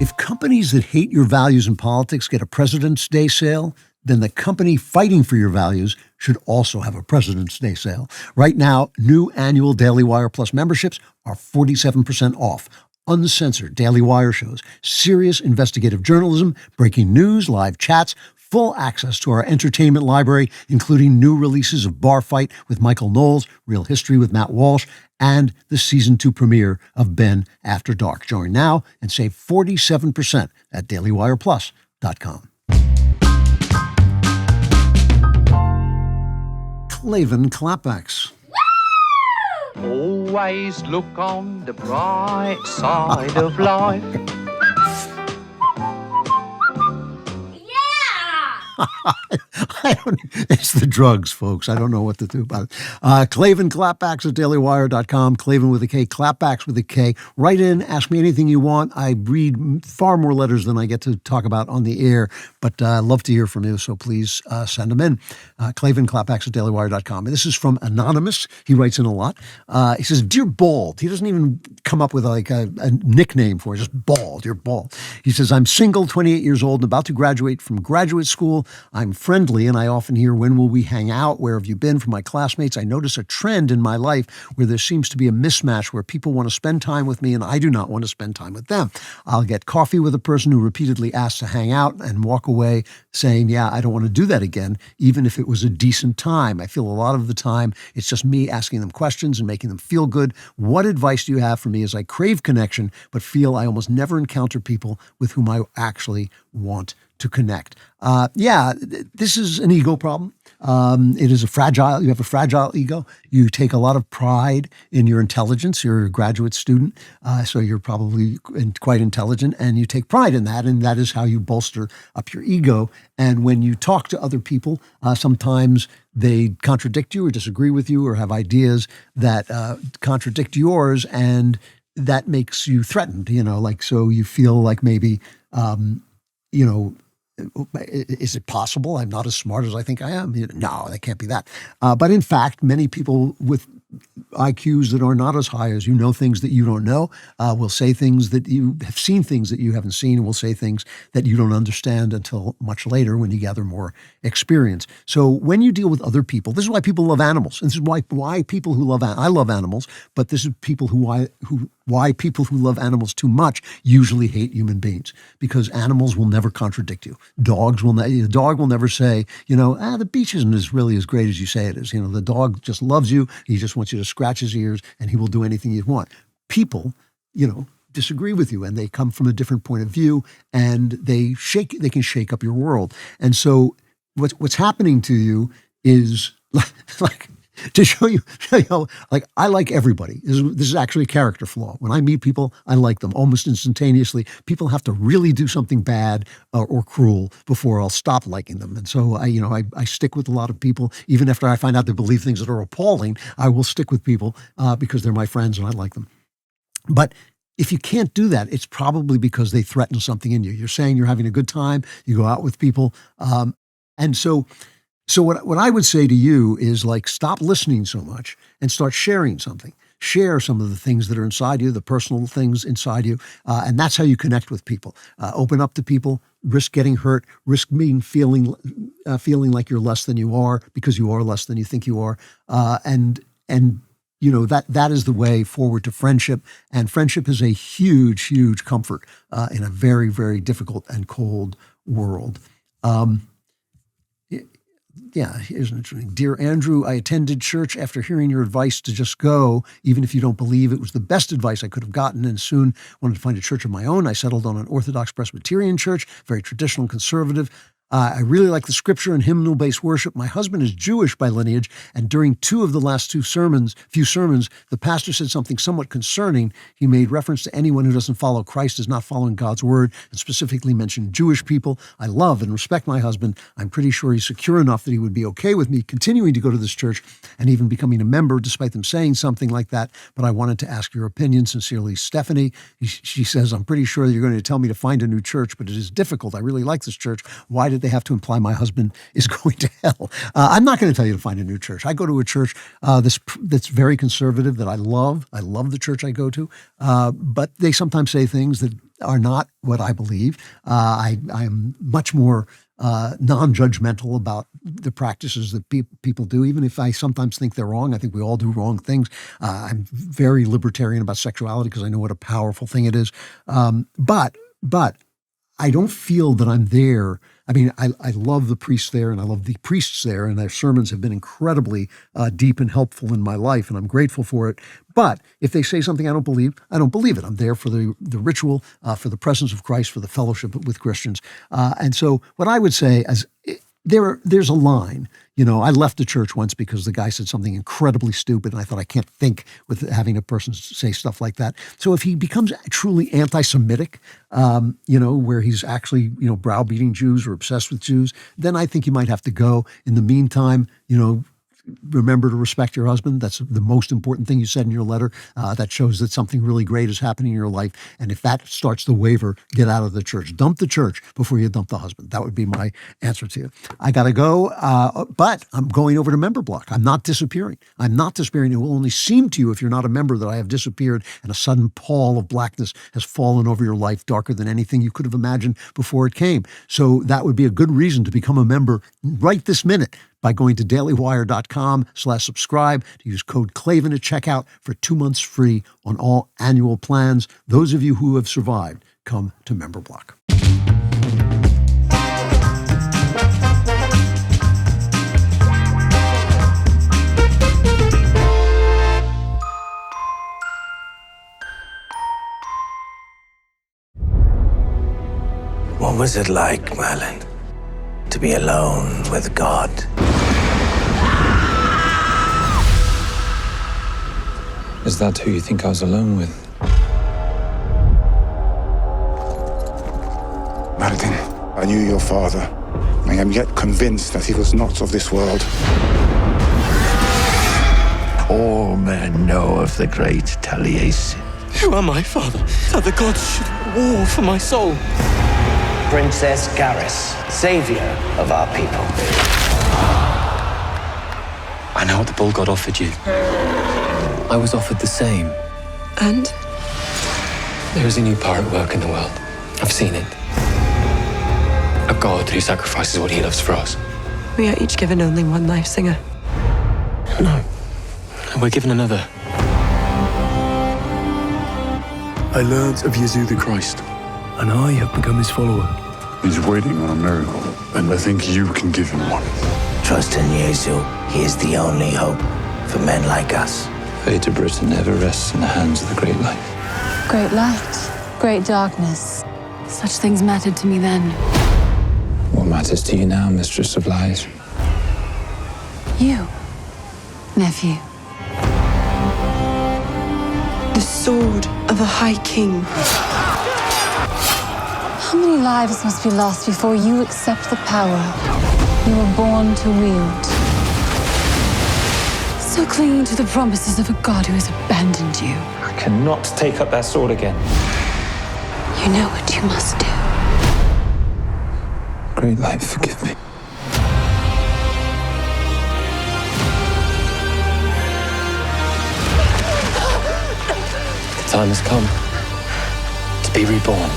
If companies that hate your values and politics get a President's Day sale, then the company fighting for your values should also have a President's Day sale. Right now, new annual DailyWire Plus memberships are 47% off. Uncensored DailyWire shows, serious investigative journalism, breaking news, live chats, full access to our entertainment library, including new releases of Bar Fight with Michael Knowles, Real History with Matt Walsh, and the Season 2 premiere of Ben After Dark. Join now and save 47% at DailyWirePlus.com. Klavan clapbacks. Always look on the bright side of life. It's the drugs, folks. I don't know what to do about it. Klavan clapbacks at dailywire.com. Klavan with a K, clapbacks with a K. Write in, ask me anything you want. I read far more letters than I get to talk about on the air, but I love to hear from you, so please send them in. Klavan clapbacks at dailywire.com. This is from Anonymous. He writes in a lot. He says, Dear Bald. He doesn't even come up with like a nickname for it, just Bald. Dear Bald. He says, I'm single, 28 years old, and about to graduate from graduate school. I'm friendly, and I often hear, when will we hang out? Where have you been? From my classmates, I notice a trend in my life where there seems to be a mismatch where people want to spend time with me and I do not want to spend time with them. I'll get coffee with a person who repeatedly asks to hang out and walk away saying, yeah, I don't want to do that again, even if it was a decent time. I feel a lot of the time it's just me asking them questions and making them feel good. What advice do you have for me as I crave connection but feel I almost never encounter people with whom I actually want to connect? This is an ego problem. You have a fragile ego. You take a lot of pride in your intelligence. You're a graduate student, so you're probably quite intelligent, and you take pride in that, and that is how you bolster up your ego. And when you talk to other people, sometimes they contradict you or disagree with you or have ideas that contradict yours, and that makes you threatened, so you feel like maybe, is it possible I'm not as smart as I think I am? No, that can't be that. But in fact, many people with IQs that are not as high as you, know things that you don't know, will say things that you have seen, things that you haven't seen, and will say things that you don't understand until much later when you gather more experience. So when you deal with other people, this is why people love animals. And this is why people who love, I love animals, but this is why people who love animals too much usually hate human beings, because animals will never contradict you. A dog will never say, the beach isn't really as great as you say it is. The dog just loves you. He just wants you to scratch his ears, and he will do anything you want. People, disagree with you, and they come from a different point of view, and they can shake up your world. And so what's happening to you is like to show you, like, I like everybody. This is actually a character flaw. When I meet people, I like them almost instantaneously. People have to really do something bad or cruel before I'll stop liking them. And so I stick with a lot of people. Even after I find out they believe things that are appalling, I will stick with people because they're my friends and I like them. But if you can't do that, it's probably because they threaten something in you. You're saying you're having a good time, you go out with people. And so what I would say to you is, like, stop listening so much and start sharing something. Share some of the things that are inside you, the personal things inside you, and that's how you connect with people. Open up to people, risk getting hurt, risk feeling like you're less than you are because you are less than you think you are, and that is the way forward to friendship. And friendship is a huge, huge comfort in a very, very difficult and cold world. Here's an interesting. Dear Andrew, I attended church after hearing your advice to just go, even if you don't believe it was the best advice I could have gotten, and soon wanted to find a church of my own. I settled on an Orthodox Presbyterian church, very traditional and conservative. I really like the scripture and hymnal-based worship. My husband is Jewish by lineage, and during two of the last few sermons, the pastor said something somewhat concerning. He made reference to anyone who doesn't follow Christ as not following God's word, and specifically mentioned Jewish people. I love and respect my husband. I'm pretty sure he's secure enough that he would be okay with me continuing to go to this church and even becoming a member, despite them saying something like that. But I wanted to ask your opinion. Sincerely, Stephanie. She says, I'm pretty sure that you're going to tell me to find a new church, but it is difficult. I really like this church. Why did they have to imply my husband is going to hell? I'm not going to tell you to find a new church. I go to a church that's very conservative that I love. I love the church I go to, but they sometimes say things that are not what I believe. I'm much more non-judgmental about the practices that people do, even if I sometimes think they're wrong. I think we all do wrong things. I'm very libertarian about sexuality because I know what a powerful thing it is. But I don't feel that I'm there. I mean, I love the priests there, and I love the priests there, and their sermons have been incredibly deep and helpful in my life, and I'm grateful for it. But if they say something I don't believe it. I'm there for the ritual, for the presence of Christ, for the fellowship with Christians. And so what I would say is there's a line. I left the church once because the guy said something incredibly stupid, and I thought, I can't think with having a person say stuff like that. So if he becomes truly anti-Semitic, where he's actually, browbeating Jews or obsessed with Jews, then I think you might have to go. In the meantime, remember to respect your husband. That's the most important thing you said in your letter. That shows that something really great is happening in your life. And if that starts to waver, get out of the church. Dump the church before you dump the husband. That would be my answer to you. I got to go, but I'm going over to Member Block. I'm not disappearing. It will only seem to you, if you're not a member, that I have disappeared and a sudden pall of blackness has fallen over your life, darker than anything you could have imagined before it came. So that would be a good reason to become a member right this minute, by going to dailywire.com/subscribe to use code Klavan at checkout for 2 months free on all annual plans. Those of you who have survived, come to Member Block. What was it like, Merlin, to be alone with God? Is that who you think I was alone with? Merlin, I knew your father. I am yet convinced that he was not of this world. All men know of the great Taliesin. Who am I, Father, that the gods should war for my soul? Princess Garrus, savior of our people. I know what the bull god offered you. I was offered the same. And? There is a new power at work in the world. I've seen it. A god who sacrifices what he loves for us. We are each given only one life, Singer. No. We're given another. I learned of Yezu the Christ, and I have become his follower. He's waiting on a miracle, and I think you can give him one. Trust in Yezu. He is the only hope for men like us. Fate of Britain never rests in the hands of the great light. Great light, great darkness. Such things mattered to me then. What matters to you now, Mistress of Lies? You, nephew. The sword of a high king. How many lives must be lost before you accept the power you were born to wield? So clinging to the promises of a god who has abandoned you. I cannot take up that sword again. You know what you must do. Great light, forgive me. The time has come to be reborn.